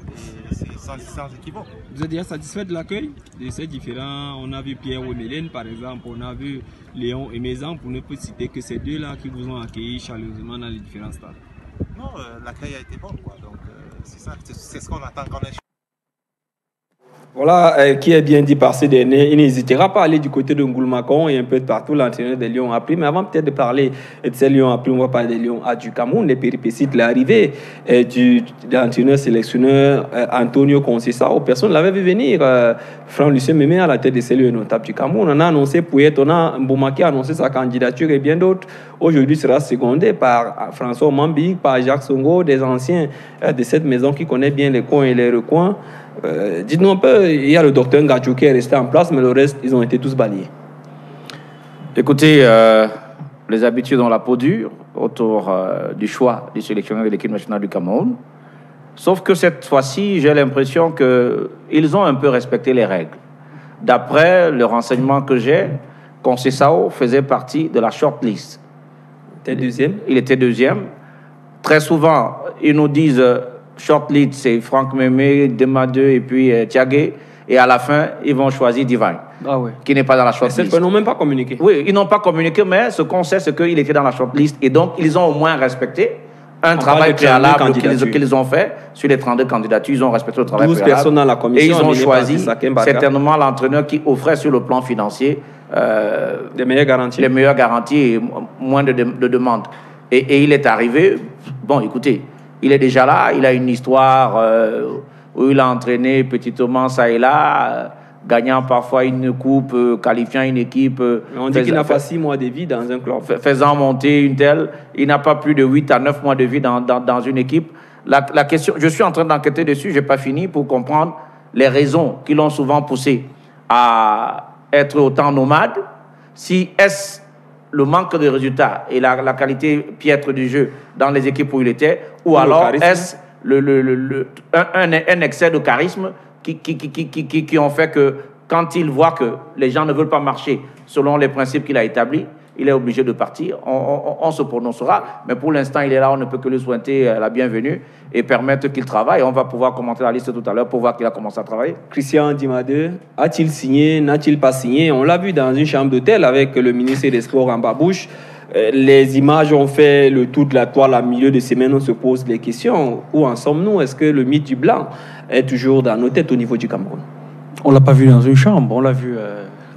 et c'est sans équivoque. Vous êtes déjà satisfait de l'accueil de ces différents? On a vu Pierre Ouemelène par exemple, on a vu Léon et Mézan, pour ne pas citer que ces deux-là qui vous ont accueilli chaleureusement dans les différents stades. Non, l'accueil a été bon, quoi. Donc c'est ça, c'est ce qu'on attend quand on est. Voilà, qui est bien dit par ces derniers. Il n'hésitera pas à aller du côté de Ngoulmakon et un peu de partout. L'entraîneur des Lions a pris. Mais avant peut-être de parler de ces Lions a pris, on va parler des Lions du Cameroun, les péripéties de l'arrivée de l'entraîneur sélectionneur Antonio Conceição. Personne ne l'avait vu venir. Franck-Lucien Mémé à la tête de ces Lions notables du Cameroun. On a annoncé Pouillet, on a Mbouma qui a annoncé sa candidature et bien d'autres. Aujourd'hui sera secondé par François Mambi, par Jacques Songo, des anciens de cette maison qui connaît bien les coins et les recoins. Dites-nous un peu, il y a le docteur Ngadjou qui est resté en place, mais le reste, ils ont été tous balayés. Écoutez, les habitudes ont la peau dure autour du choix du sélectionneur de l'équipe nationale du Cameroun. Sauf que cette fois-ci, j'ai l'impression qu'ils ont un peu respecté les règles. D'après le renseignement que j'ai, Conceição faisait partie de la shortlist. Il était deuxième. Il était deuxième. Très souvent, ils nous disent... shortlist, c'est Franck Mémé, Demadeu et puis Thiagué. Et à la fin, ils vont choisir Divine, qui n'est pas dans la shortlist. Ils n'ont même pas communiqué. Oui, ils n'ont pas communiqué, mais ce qu'on sait, c'est qu'il était dans la shortlist. Et donc, ils ont au moins respecté un travail préalable qu'ils ont fait sur les 32 candidatures. Ils ont respecté le travail 12 préalable. Personnes dans la commission. Et ils ont choisi certainement l'entraîneur qui offrait sur le plan financier les meilleures garanties. Les meilleures garanties et moins de demandes. Et il est arrivé, bon, écoutez, il est déjà là, il a une histoire où il a entraîné petitement ça et là, gagnant parfois une coupe, qualifiant une équipe. On dit qu'il n'a pas 6 mois de vie dans un club. Faisant monter une telle, il n'a pas plus de 8 à 9 mois de vie dans une équipe. La question, je suis en train d'enquêter dessus, je n'ai pas fini pour comprendre les raisons qui l'ont souvent poussé à être autant nomade. Si est-ce le manque de résultats et la qualité piètre du jeu dans les équipes où il était, ou alors est-ce un excès de charisme qui ont fait que quand il voit que les gens ne veulent pas marcher selon les principes qu'il a établis, il est obligé de partir. On se prononcera, mais pour l'instant, il est là, on ne peut que lui souhaiter la bienvenue et permettre qu'il travaille. On va pouvoir commenter la liste tout à l'heure pour voir qu'il a commencé à travailler. Christian Dimadeu, a-t-il signé, n'a-t-il pas signé? On l'a vu dans une chambre d'hôtel avec le ministre des Sports en babouche. Les images ont fait le tour de la toile à milieu de semaine. On se pose les questions. Où en sommes-nous? Est-ce que le mythe du blanc est toujours dans nos têtes au niveau du Cameroun? On ne l'a pas vu dans une chambre, on l'a vu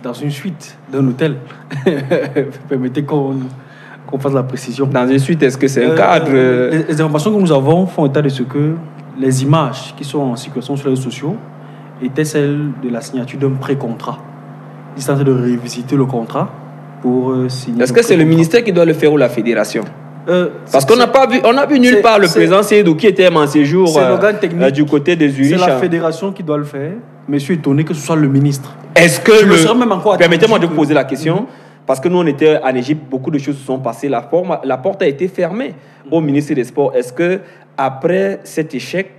dans une suite d'un hôtel. Permettez qu'on fasse la précision. Dans une suite, est-ce que c'est un cadre? Les informations que nous avons font état de ce que les images qui sont en circulation sur les réseaux sociaux étaient celles de la signature d'un pré-contrat. Il s'agit de révisiter le contrat pour signer. Est-ce que c'est le ministère qui doit le faire ou la fédération? Parce qu'on n'a pas vu, on n'a vu nulle part le président Seydou qui était en séjour du côté de Zurich. C'est la fédération qui doit le faire. Mais je suis étonné que ce soit le ministre. Est-ce que permettez-moi de poser la question, parce que nous on était en Égypte, beaucoup de choses se sont passées. La porte a été fermée au ministre des Sports. Est-ce que après cet échec,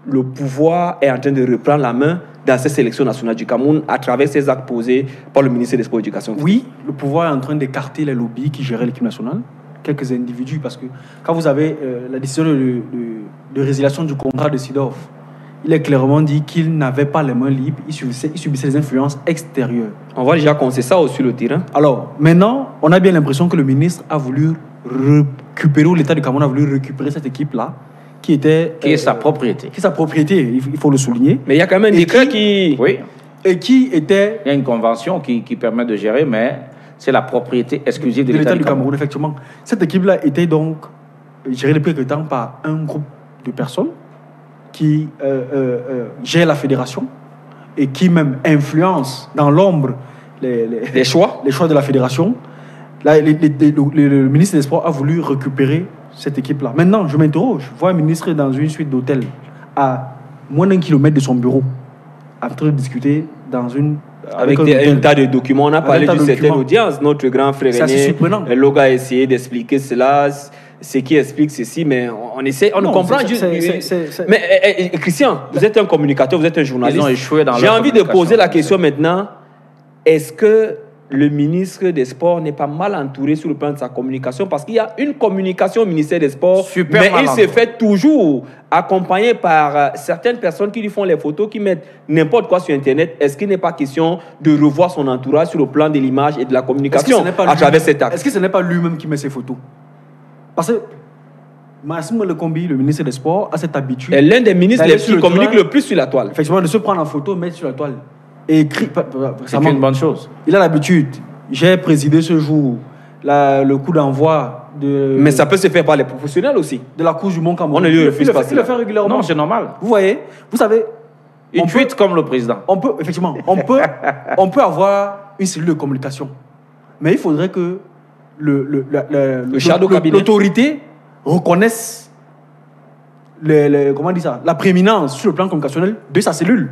le pouvoir est en train de reprendre la main dans cette sélection nationale du Cameroun à travers ces actes posés par le ministre des Sports et de l'Éducation? Oui, le pouvoir est en train d'écarter les lobbies qui géraient l'équipe nationale. Quelques individus, parce que quand vous avez la décision de résiliation du contrat de Seedorf, il est clairement dit qu'il n'avait pas les mains libres, il subissait les influences extérieures. On voit déjà qu'on sait ça sur le terrain. Alors, maintenant, on a bien l'impression que le ministre a voulu récupérer, ou l'État du Cameroun a voulu récupérer cette équipe-là, qui est sa propriété. Qui est sa propriété, il faut le souligner. Mais il y a quand même un décret qui... Oui. Et qui était... Il y a une convention qui permet de gérer, mais c'est la propriété exclusive de l'État du Cameroun. Effectivement. Cette équipe-là était donc gérée depuis quelque temps par un groupe de personnes qui gère la fédération et qui même influence dans l'ombre les choix de la fédération. Là, le ministre des Sports a voulu récupérer cette équipe-là. Maintenant, je m'interroge. Je vois un ministre dans une suite d'hôtel à moins d'1 kilomètre de son bureau en train de discuter dans avec un tas de documents. On a parlé d'une certaine audience. Notre grand frère René Loga a essayé d'expliquer cela. ce qui explique ceci, mais on essaie, on comprend juste. Mais Christian, vous êtes un communicateur, vous êtes un journaliste. Ils ont échoué dans J'ai envie de poser la question maintenant. Est-ce que le ministre des Sports n'est pas mal entouré sur le plan de sa communication? Parce qu'il y a une communication au ministère des Sports, mais il se fait toujours accompagné par certaines personnes qui lui font les photos, qui mettent n'importe quoi sur Internet. Est-ce qu'il n'est pas question de revoir son entourage sur le plan de l'image et de la communication à travers cet acte? Est-ce que ce n'est pas lui-même qui met ses photos? Parce que Massimo Lekombi, le ministre des Sports, a cette habitude. Et l'un des ministres qui communique le plus sur la toile. Effectivement, de se prendre en photo, mettre sur la toile. Et écrit. C'est une bonne chose. Il a l'habitude. J'ai présidé ce jour le coup d'envoi de. Mais ça peut se faire par les professionnels aussi. De la Coupe du Monde Cameroun. On ne lui refuse pas. Il le fait régulièrement. Non, c'est normal. Vous voyez, vous savez. Il tweet comme le président. On peut, effectivement, on peut avoir une cellule de communication. Mais il faudrait que l'autorité reconnaisse comment on dit ça, la prééminence sur le plan communicationnel de sa cellule.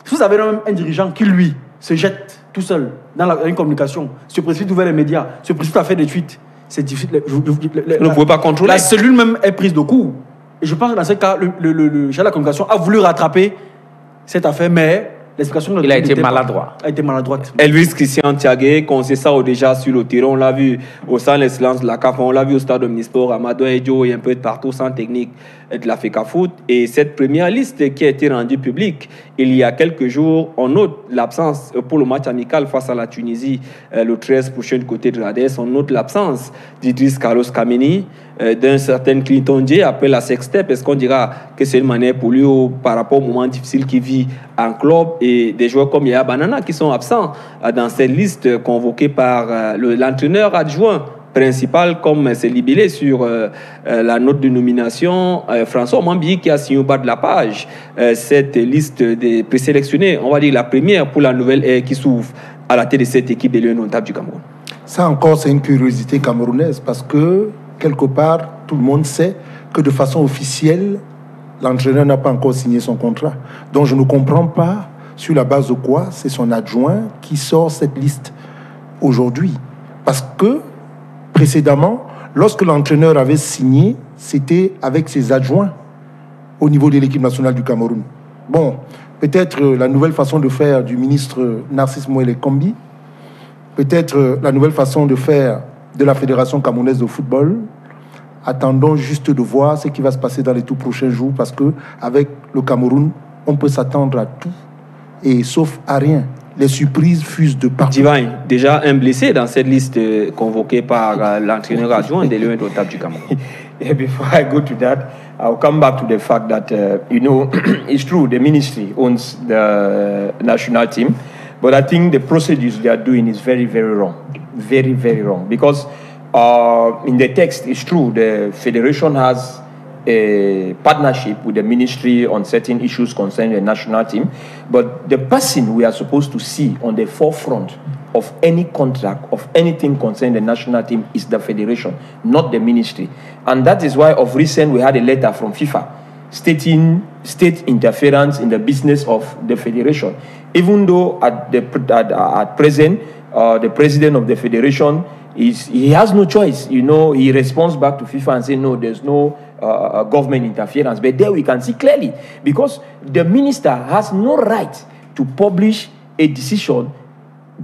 Si vous avez même un dirigeant qui, lui, se jette tout seul dans une communication, se précipite vers les médias, se précipite à faire des tweets, c'est difficile. Vous ne pouvez pas contrôler. La cellule même est prise de court. Et je pense que dans ce cas, le chef de la communication a voulu rattraper cette affaire, mais l'explication il a été maladroit. Elvis Christian Thiagué, qu'on sait ça déjà sur le terrain, on l'a vu au sein de l'excellence de la CAF, on l'a vu au stade Omnisport, à Mado Edjo et un peu de partout, sans technique de la FECAFOOT. Et cette première liste qui a été rendue publique il y a quelques jours, on note l'absence pour le match amical face à la Tunisie le 13 prochain du côté de l'ADS, on note l'absence d'Idriss Carlos Kameni, d'un certain Clinton Dié après la sextape. Est-ce qu'on dira que c'est une manière pour lui par rapport au moment difficile qu'il vit en club, et des joueurs comme Yaya Banana qui sont absents dans cette liste convoquée par l'entraîneur adjoint principal, comme c'est libellé sur la note de nomination, François Mambi, qui a signé au bas de la page cette liste des présélectionnés, on va dire la première pour la nouvelle ère qui s'ouvre à la tête de cette équipe des Lions Indomptables du Cameroun. Ça encore, c'est une curiosité camerounaise, parce que quelque part, tout le monde sait que de façon officielle, l'entraîneur n'a pas encore signé son contrat. Donc je ne comprends pas sur la base de quoi c'est son adjoint qui sort cette liste aujourd'hui. Parce que précédemment, lorsque l'entraîneur avait signé, c'était avec ses adjoints au niveau de l'équipe nationale du Cameroun. Bon, peut-être la nouvelle façon de faire du ministre Narcisse Moëlle Kombi, peut-être la nouvelle façon de faire de la Fédération camerounaise de football. Attendons juste de voir ce qui va se passer dans les tout prochains jours, parce qu'avec le Cameroun, on peut s'attendre à tout, et sauf à rien. Les surprises fusent de partout. Divine, déjà un blessé dans cette liste convoquée par l'entraîneur adjoint des Lions Indomptables du Cameroun. Yeah, before I go to that, I'll come back to the fact that, it's true, the ministry owns the national team, but I think the procedures they are doing is very, very wrong. Very, very wrong. Because in the text, it's true, the federation has a partnership with the ministry on certain issues concerning the national team, but the person we are supposed to see on the forefront of any contract, of anything concerning the national team, is the federation, not the ministry. And that is why of recent we had a letter from FIFA stating state interference in the business of the federation. Even though at present, the president of the federation, he has no choice. He responds back to FIFA and says, no, there's no government interference. But there we can see clearly, because the minister has no right to publish a decision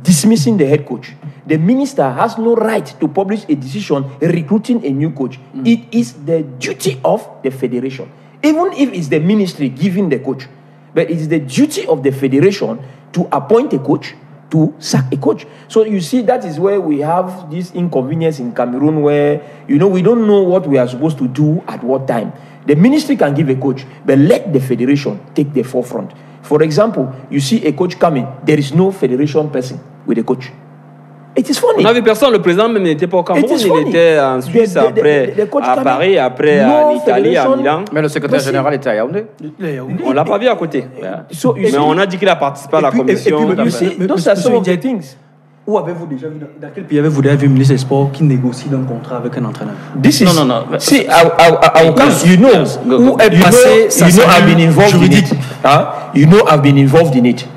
dismissing the head coach. The minister has no right to publish a decision recruiting a new coach. It is the duty of the federation. Even if it's the ministry giving the coach, but it is the duty of the federation to appoint a coach, to sack a coach. So you see, that is where we have this inconvenience in Cameroon, where, we don't know what we are supposed to do at what time. The ministry can give a coach, but let the federation take the forefront. For example, you see a coach coming, there is no federation person with a coach. It is funny. On a vu personne, le président même n'était pas au Cameroun, il était en Suisse, après à Paris, après en Italie, à Milan. Mais le secrétaire général était à Yaoundé. On ne l'a pas vu à côté. Mais on a dit qu'il a participé à la commission. Donc ça sont des things. Où avez-vous déjà vu, dans quel pays avez-vous déjà vu un ministre des Sports qui négocie un contrat avec un entraîneur? Non. See, I've been involved in it. I've been involved in it.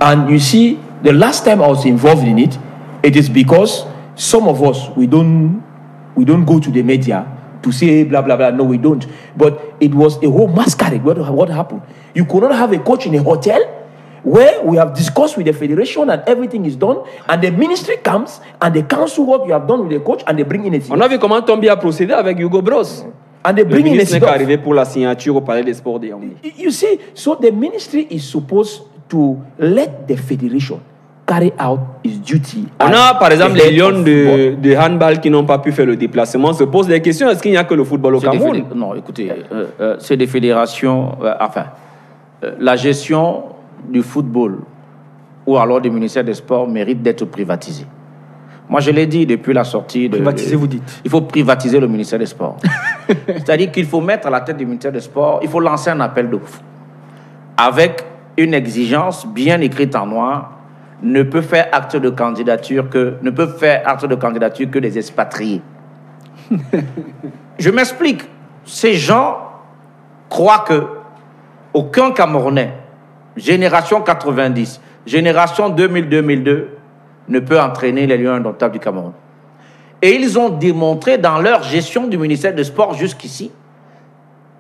And you see, the last time I was involved in it, it is because some of us, we don't go to the media to say blah, blah, blah. No, we don't. But it was a whole masquerade. What happened? You could not have a coach in a hotel where we have discussed with the federation and everything is done, and the ministry comes and they cancel what you have done with the coach and they bring in a On a vu comment Tombi a procédé avec Hugo Bros. And they bring in a ministre n'est qu'arrivé pour la signature au Palais des Sports de Yaoundé. You see, so the ministry is supposed to let the federation carry out its duty. On a par exemple les Lions de handball qui n'ont pas pu faire le déplacement. Se pose des questions, est-ce qu'il n'y a que le football au Cameroun? Non, écoutez, c'est des fédérations, la gestion du football ou alors du ministère des Sports mérite d'être privatisée. Moi, je l'ai dit depuis la sortie de... Privatiser, vous dites? Il faut privatiser le ministère des Sports. C'est-à-dire qu'il faut mettre à la tête du ministère des Sports, il faut lancer un appel d'offres avec une exigence bien écrite en noir. Ne peuvent faire acte de candidature que des expatriés. Je m'explique. Ces gens croient que aucun Camerounais, génération 90, génération 2000-2002, ne peut entraîner les Lions indomptables du Cameroun. Et ils ont démontré dans leur gestion du ministère des Sports jusqu'ici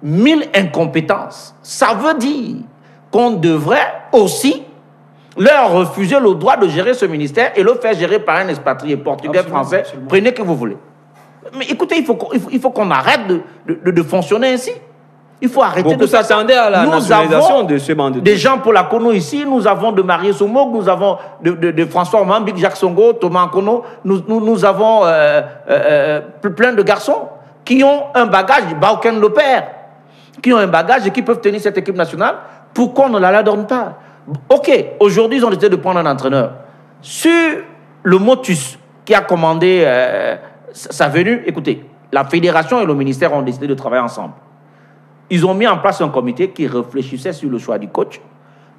1000 incompétences. Ça veut dire qu'on devrait aussi leur refuser le droit de gérer ce ministère et le faire gérer par un expatrié portugais, français. Absolument. Prenez que vous voulez. Mais écoutez, il faut qu'on arrête de fonctionner ainsi. Il faut arrêter Beaucoup s'attendaient à la nationalisation de ce banc de des gens pour la Kono ici, nous avons de Marie Soumog, nous avons de François Mambik, Jacques Songo, Thomas Kono, nous avons plein de garçons qui ont un bagage, Bauken le père, qui ont un bagage et qui peuvent tenir cette équipe nationale. Pourquoi on ne la donne pas? Ok, aujourd'hui ils ont décidé de prendre un entraîneur. Sur le motus qui a commandé sa venue, écoutez, la fédération et le ministère ont décidé de travailler ensemble. Ils ont mis en place un comité qui réfléchissait sur le choix du coach.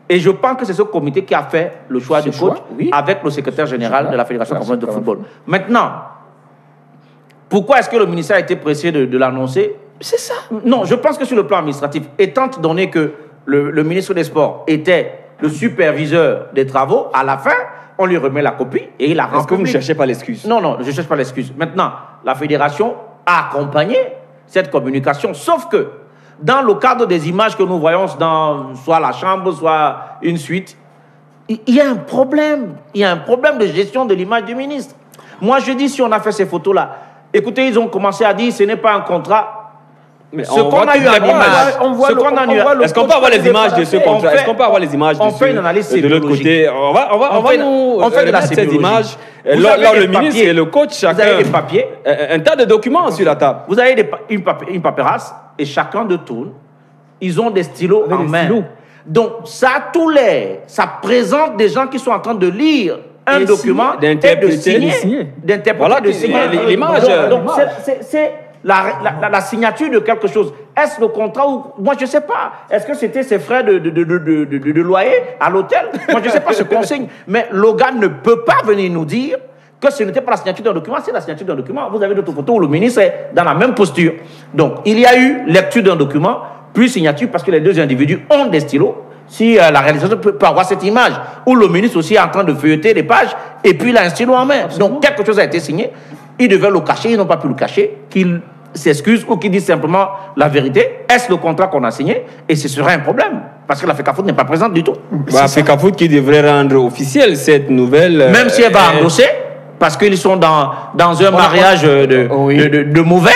Et je pense que c'est ce comité qui a fait le choix du coach avec le secrétaire général de la Fédération camerounaise de football. Maintenant, pourquoi est-ce que le ministère a été pressé de l'annoncer? C'est ça. Non, je pense que sur le plan administratif, étant donné que le ministre des Sports était le superviseur des travaux, à la fin, on lui remet la copie et il a rempli. Est-ce que vous ne cherchez pas l'excuse? Non, je ne cherche pas l'excuse. Maintenant, la fédération a accompagné cette communication, sauf que dans le cadre des images que nous voyons dans soit la chambre, soit une suite, il y a un problème. Il y a un problème de gestion de l'image du ministre. Moi, je dis, si on a fait ces photos-là, écoutez, ils ont commencé à dire, ce n'est pas un contrat. Mais ce qu'on a eu en image, est-ce qu'on peut avoir les images de ce contrat? Est-ce qu'on peut avoir les images de l'autre côté? On va faire ces images. Là, le ministre et le coach, chacun des papiers, un tas de documents sur la table. Vous avez une paperasse et chacun de tourne. Ils ont des stylos en main. Donc, ça présente des gens qui sont en train de lire un document et de signer. Voilà, de signer l'image. Donc, c'est la signature de quelque chose. Est-ce le contrat ou... Moi, je ne sais pas. Est-ce que c'était ses frais de loyer à l'hôtel? Moi, je ne sais pas ce qu'on signe. Mais Logan ne peut pas venir nous dire que ce n'était pas la signature d'un document, c'est la signature d'un document. Vous avez d'autres photos où le ministre est dans la même posture. Donc, il y a eu lecture d'un document, puis signature, parce que les deux individus ont des stylos. Si la réalisation peut avoir cette image, où le ministre aussi est en train de feuilleter les pages, et puis il a un stylo en main. Donc, quelque chose a été signé. Ils devaient le cacher, ils n'ont pas pu le cacher, qu'ils s'excusent ou qu'ils disent simplement la vérité. Est-ce le contrat qu'on a signé? Et ce serait un problème, parce que la FECAFOOT n'est pas présente du tout. La FECAFOOT qui devrait rendre officielle cette nouvelle... Même si elle va endosser, parce qu'ils sont dans un mariage de mauvais,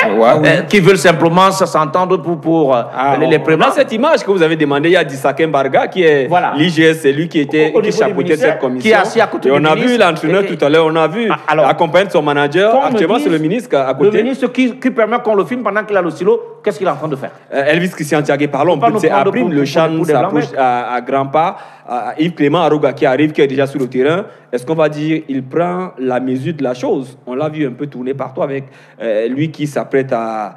qui veulent simplement s'entendre pour les prémats. Dans cette image que vous avez demandé, il y a Dissakem Barga, qui est l'IGS, c'est lui qui chapeautait cette commission. Qui est assis à côté et on a vu l'entraîneur tout à l'heure, on a vu accompagné de son manager. Actuellement, c'est le ministre à côté. Le ministre qui permet qu'on le filme pendant qu'il a le stylo, qu'est-ce qu'il est en train de faire? Elvis Christian Thiagé, parlons. C'est Abrim, le Chan s'approche à grands pas. Yves Clément Aroga qui arrive, qui est déjà sur le terrain. Est-ce qu'on va dire il prend la mesure de la chose? On l'a vu un peu tourner partout avec lui qui s'apprête à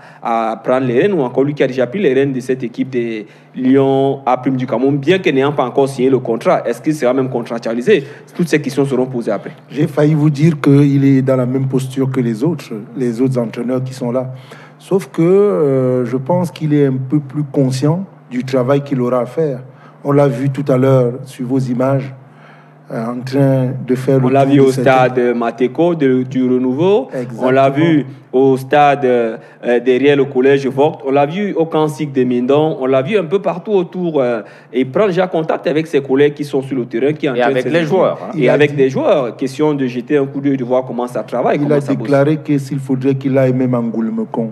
prendre les rênes, ou encore lui qui a déjà pris les rênes de cette équipe des Lions A' du Cameroun, bien qu'il n'ait pas encore signé le contrat. Est-ce qu'il sera même contractualisé? Toutes ces questions seront posées après. J'ai failli vous dire qu'il est dans la même posture que les autres entraîneurs qui sont là. Sauf que je pense qu'il est un peu plus conscient du travail qu'il aura à faire. On l'a vu tout à l'heure sur vos images. en train de faire le On l'a tour vu de au cette- stade Mateko du Renouveau. Exactement. On l'a vu au stade derrière le collège Vogt. On l'a vu au camp SIC de Mindon. On l'a vu un peu partout autour. Et il prend déjà contact avec ses collègues qui sont sur le terrain. Qui Et avec les joueurs. Hein. Et avec des joueurs. Question de jeter un coup d'œil, de voir comment ça travaille. Il comment a ça bosse. déclaré que s'il faudrait qu'il aille même en Goulmekong,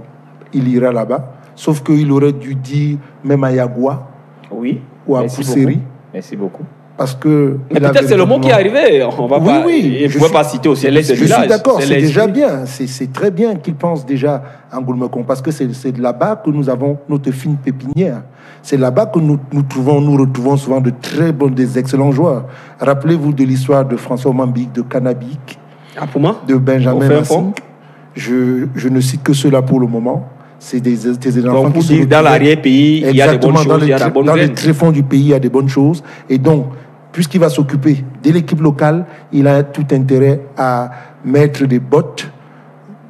il ira là-bas. Sauf qu'il aurait dû dire même à Yagua Oui. ou à Merci Pousseri. beaucoup. Merci beaucoup. Parce que. Mais peut-être c'est le mot qui est arrivé. On va pas, oui. je ne pouvais pas citer aussi les Je villages. suis d'accord, c'est déjà l'esprit. bien. C'est très bien qu'il pense déjà en Goulmekong parce que c'est là-bas que nous avons notre fine pépinière. C'est là-bas que nous retrouvons souvent des excellents joueurs. Rappelez-vous de l'histoire de François Mambic, de Cannabik, de Benjamin Massing. Je ne cite que cela pour le moment. C'est des enfants donc, qui se dans l'arrière-pays, il y a des bonnes choses, il y a des bonnes dans les graines. tréfonds du pays, il y a des bonnes choses. Et donc, puisqu'il va s'occuper de l'équipe locale, il a tout intérêt à mettre des bottes,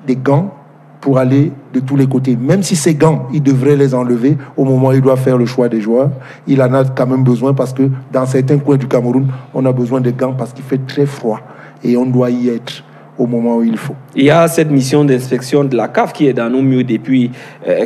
des gants, pour aller de tous les côtés. Même si ces gants, il devrait les enlever au moment où il doit faire le choix des joueurs. Il en a quand même besoin parce que dans certains coins du Cameroun, on a besoin de gants parce qu'il fait très froid. Et on doit y être au moment où il faut. Il y a cette mission d'inspection de la CAF qui est dans nos murs depuis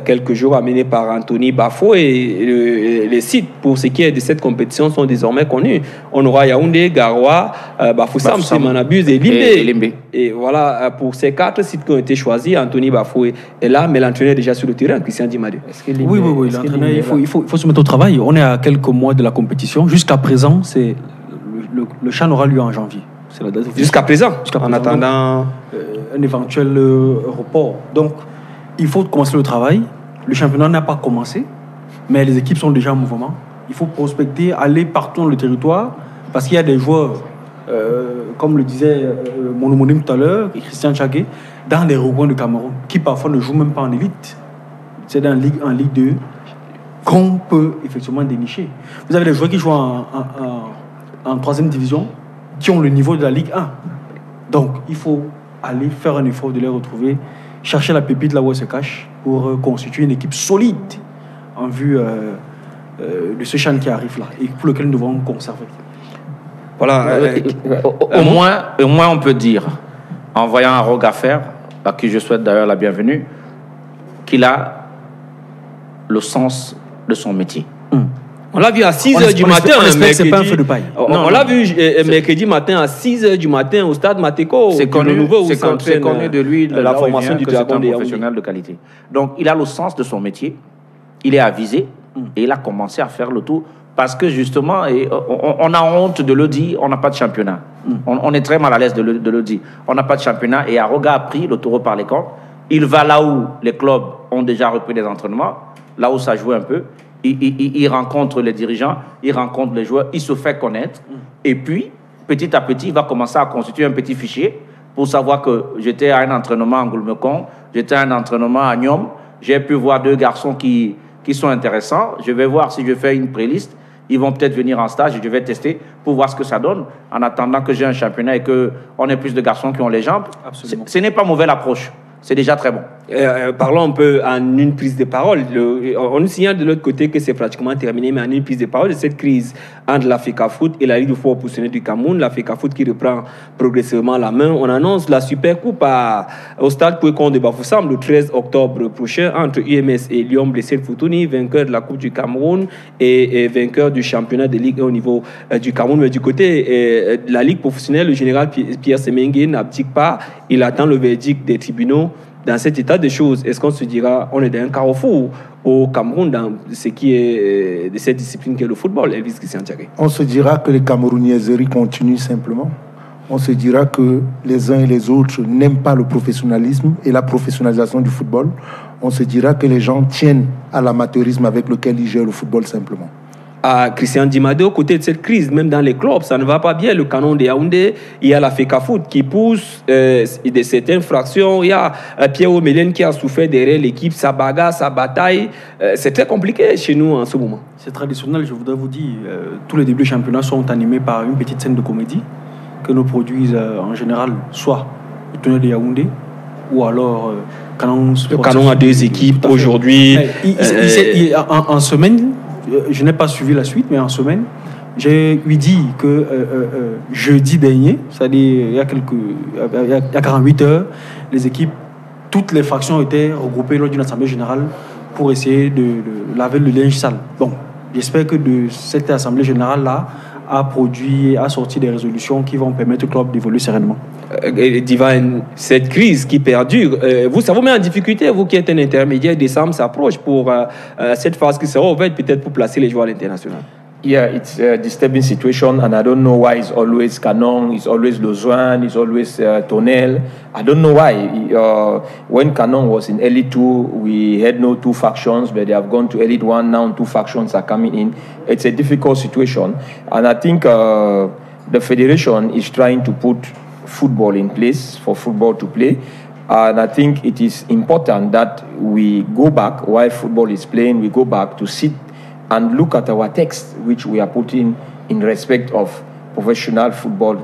quelques jours, amenée par Anthony Bafo, et les sites pour ce qui est de cette compétition sont désormais connus. On aura Yaoundé, Garoua, Bafoussam, si m'en abuse, et Limbé. Et voilà, pour ces 4 sites qui ont été choisis, Anthony Bafo est là, mais l'entraîneur est déjà sur le terrain, Christian Dimadé. Oui, l'entraîneur, il faut se mettre au travail. On est à quelques mois de la compétition. Jusqu'à présent, le CHAN aura lieu en janvier. Jusqu'à présent, en attendant un éventuel report. Donc, il faut commencer le travail. Le championnat n'a pas commencé, mais les équipes sont déjà en mouvement. Il faut prospecter, aller partout dans le territoire, parce qu'il y a des joueurs, comme le disait mon homonyme tout à l'heure, Christian Tchagué, dans les recoins du Cameroun, qui parfois ne jouent même pas en élite. C'est en Ligue 2 qu'on peut effectivement dénicher. Vous avez des joueurs qui jouent en 3e division, qui ont le niveau de la Ligue 1. Donc, il faut aller faire un effort de les retrouver, chercher la pépite là où elle se cache pour constituer une équipe solide en vue de ce CHAN qui arrive là et pour lequel nous devons conserver. Voilà. Au moins, on peut dire, en voyant un Rogafer, à qui je souhaite d'ailleurs la bienvenue, qu'il a le sens de son métier. On l'a vu à 6h du matin. C'est pas un feu de paille. On l'a vu mercredi matin à 6h du matin au stade Mateko. C'est connu de lui, la formation du Dragon des professionnel de qualité. Donc, il a le sens de son métier, il est avisé et il a commencé à faire le tour parce que justement, on a honte de le dire, on n'a pas de championnat. On est très mal à l'aise de le dire. On n'a pas de championnat et Aroga a pris le taureau par les cornes. Il va là où les clubs ont déjà repris des entraînements, là où ça joue un peu. Il rencontre les dirigeants, il rencontre les joueurs, il se fait connaître. Et puis, petit à petit, il va commencer à constituer un petit fichier pour savoir que j'étais à un entraînement en Goulmekong, j'étais à un entraînement à Nyom, j'ai pu voir 2 garçons qui sont intéressants. Je vais voir si je fais une pré-liste. Ils vont peut-être venir en stage et je vais tester pour voir ce que ça donne en attendant que j'ai un championnat et qu'on ait plus de garçons qui ont les jambes. Ce n'est pas mauvaise approche. C'est déjà très bon. Parlons un peu en une prise de parole. On nous signale de l'autre côté que c'est pratiquement terminé, mais en une prise de parole de cette crise entre la FECAFOOT et la Ligue de football professionnel du Cameroun, la FECAFOOT qui reprend progressivement la main. On annonce la Super Coupe au stade Kouekon de Bafoussam le 13 octobre prochain entre UMS et Lyon Blessé Foutouni, vainqueur de la Coupe du Cameroun et vainqueur du championnat de Ligue 1 au niveau du Cameroun. Mais du côté de la Ligue professionnelle, le général Pierre Semengue n'abdique pas. Il attend le verdict des tribunaux. Dans cet état de choses, est-ce qu'on se dira on est dans un carrefour au Cameroun dans ce qui est de cette discipline qui est le football, Elvis Christian Tchagué? On se dira que les Camerounaiseries continuent simplement. On se dira que les uns et les autres n'aiment pas le professionnalisme et la professionnalisation du football. On se dira que les gens tiennent à l'amateurisme avec lequel ils gèrent le football simplement. À Christian Dimadé, aux côtés de cette crise, même dans les clubs, ça ne va pas bien. Le canon de Yaoundé, il y a la FECAFOOT qui pousse de certaines fractions. Il y a Pierre Omélène qui a souffert derrière l'équipe, sa bagarre, sa bataille. C'est très compliqué chez nous en ce moment. C'est traditionnel, je voudrais vous dire. Tous les débuts de championnat sont animés par une petite scène de comédie que nous produisent en général soit le Tonnerre de Yaoundé ou alors Canon Sportif. Le canon a 2 équipes aujourd'hui. En semaine, je n'ai pas suivi la suite, mais en semaine, J'ai lui dit que jeudi dernier, c'est-à-dire il y a 48 heures, les équipes, toutes les fractions étaient regroupées lors d'une assemblée générale pour essayer de laver le linge sale. Bon, j'espère que de cette assemblée générale-là a sorti des résolutions qui vont permettre au club d'évoluer sereinement. Divine, cette crise qui perdure, ça vous met en difficulté, vous qui êtes un intermédiaire, décembre s'approche pour cette phase qui sera ouverte peut-être pour placer les joueurs à l'international. Yeah, it's a disturbing situation, and I don't know why it's always Canon, it's always Lausanne, it's always Tonel. I don't know why. When Canon was in Elite 2, we had no 2 factions, but they have gone to Elite 1. Now 2 factions are coming in. It's a difficult situation, and I think the federation is trying to put football in place for football to play. And I think it is important that we go back while football is playing. We go back to sit and look at our text, which we are putting in respect of professional football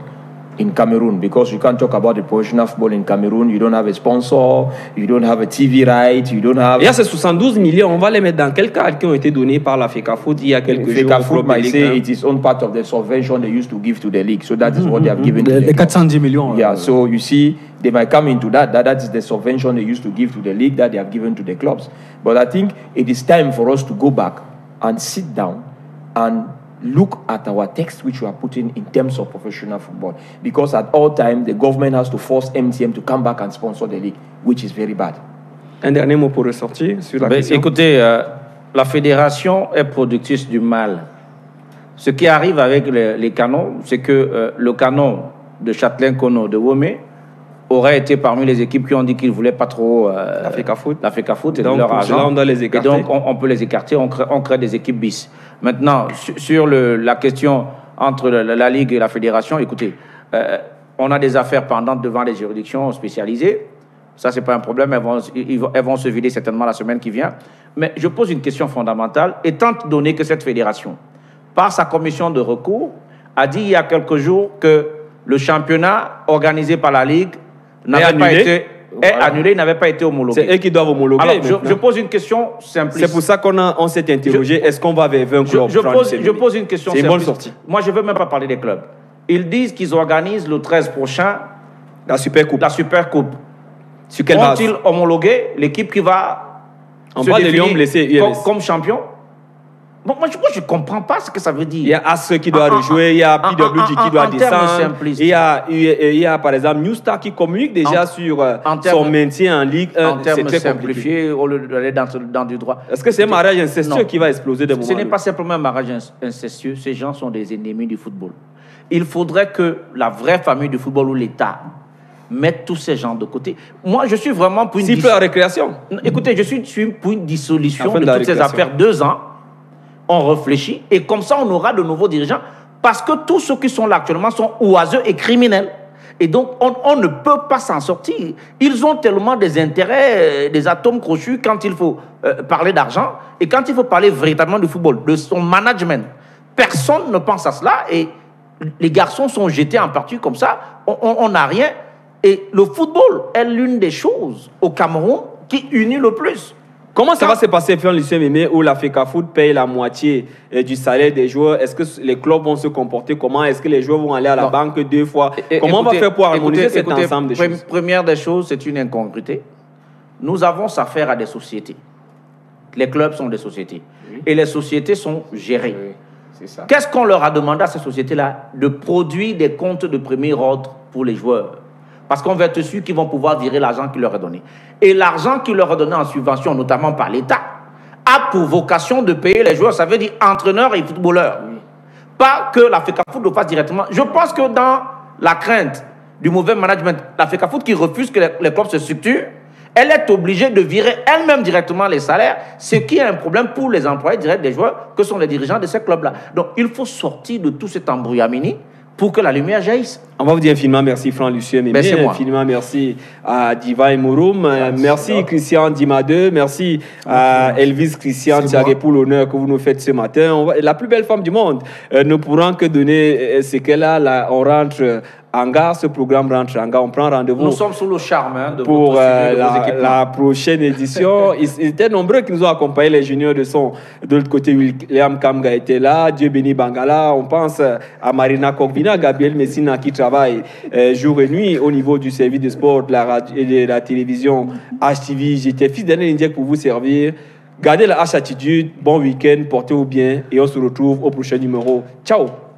in Cameroon, because you can't talk about the professional football in Cameroon. You don't have a sponsor, you don't have a TV right, you don't have... Il y a ces 72 millions, on va les mettre dans quel cadre qui ont été donnés par la FECAFOOT il y a quelques jours? FECAFOOT might say it is own part of the subvention they used to give to the league, so that is what they have given to the league. 410 millions. Yeah, so you see, they might come into that is the subvention they used to give to the league that they have given to the clubs. But I think it is time for us to go back and sit down and look at our text which we are putting in terms of professional football, because at all times the government has to force MTM to come back and sponsor the league, which is very bad. Un dernier mot pour ressortir sur la question. Écoutez, la fédération est productrice du mal. Ce qui arrive avec les canons, c'est que le canon de Châtelain-Kono de Womé aurait été parmi les équipes qui ont dit qu'ils ne voulaient pas trop la FECAFOOT et donc, leur argent. On doit les écarter. Et donc, on peut les écarter, on crée des équipes bis. Maintenant, sur la question entre la Ligue et la Fédération, écoutez, on a des affaires pendantes devant les juridictions spécialisées. Ça, ce n'est pas un problème. Elles vont se vider certainement la semaine qui vient. Mais je pose une question fondamentale. Étant donné que cette fédération, par sa commission de recours, a dit il y a quelques jours que le championnat organisé par la Ligue n'avait pas été annulé, n'avait pas été homologué. C'est eux qui doivent homologuer. Alors, je pose une question simpliste. C'est pour ça qu'on s'est interrogé. Est-ce qu'on va vers un club? Je pose une question simpliste. C'est une bonne sortie. Moi, je ne veux même pas parler des clubs. Ils disent qu'ils organisent le 13 prochain la Supercoupe. Sur quelle base? Ont-ils homologué l'équipe qui va se définir comme champion? Bon, moi, je ne comprends pas ce que ça veut dire. Il y a AS qui doit rejouer, il y a PWG qui doit descendre. Il y a, par exemple, New Star qui communique déjà sur son maintien en Ligue 1. En termes simplifiés, au lieu d'aller dans du droit. Est-ce que c'est un mariage incestueux qui va exploser de moment? Ce n'est pas simplement un mariage incestueux. Ces gens sont des ennemis du football. Il faudrait que la vraie famille du football ou l'État mettre tous ces gens de côté. Moi, je suis vraiment pour une... la récréation. Écoutez, je suis pour une dissolution de toutes ces affaires. 2 ans. On réfléchit et comme ça, on aura de nouveaux dirigeants parce que tous ceux qui sont là actuellement sont oiseux et criminels. Et donc, on ne peut pas s'en sortir. Ils ont tellement des intérêts, des atomes crochus quand il faut parler d'argent et quand il faut parler véritablement du football, de son management. Personne ne pense à cela et les garçons sont jetés en partie comme ça. On n'a rien. Et le football est l'une des choses au Cameroun qui unit le plus. Comment ça va se passer, Lucien Mémé, où la FECAFOOT paye la moitié du salaire des joueurs? Est-ce que les clubs vont se comporter comment? Est-ce que les joueurs vont aller à la banque 2 fois? Comment on va faire pour harmoniser cet ensemble de choses? Première des choses, c'est une incongruité. Nous avons affaire à des sociétés. Les clubs sont des sociétés. Oui. Et les sociétés sont gérées. Oui, qu'est-ce qu'on leur a demandé à ces sociétés-là? De produire des comptes de premier ordre pour les joueurs. Parce qu'on va être sûr qu'ils vont pouvoir virer l'argent qui leur est donné. Et l'argent qui leur est donné en subvention, notamment par l'État, a pour vocation de payer les joueurs. Ça veut dire entraîneurs et footballeurs. Oui. Pas que la FECAFOOT le fasse directement. Je pense que dans la crainte du mauvais management, la FECAFOOT qui refuse que les clubs se structurent, elle est obligée de virer elle-même directement les salaires, ce qui est un problème pour les employés directs des joueurs, que sont les dirigeants de ces clubs-là. Donc, il faut sortir de tout cet embrouillamini pour que la lumière jaillisse. On va vous dire infiniment merci, Franck Lucien Mémé. Infiniment merci à Diva Mouroum. Merci Christian Dimadeu. Merci à Elvis Christian Thiagué pour l'honneur que vous nous faites ce matin. La plus belle femme du monde. Ne pourrons que donner ce qu'elle a. On rentre en gare. Ce programme rentre en gare. On prend rendez-vous. Nous sommes sous le charme de pour votre la prochaine édition. Ils étaient nombreux qui nous ont accompagnés, les juniors de son. De l'autre côté, William Kamga était là, Dieu béni Bangala. On pense à Marina Kokvina, Gabriel Messina qui travaille jour et nuit au niveau du service de sport de la radio et de la télévision HTV. J'étais fils d'année indien pour vous servir. Gardez la H attitude. Bon week-end, portez-vous bien et on se retrouve au prochain numéro. Ciao!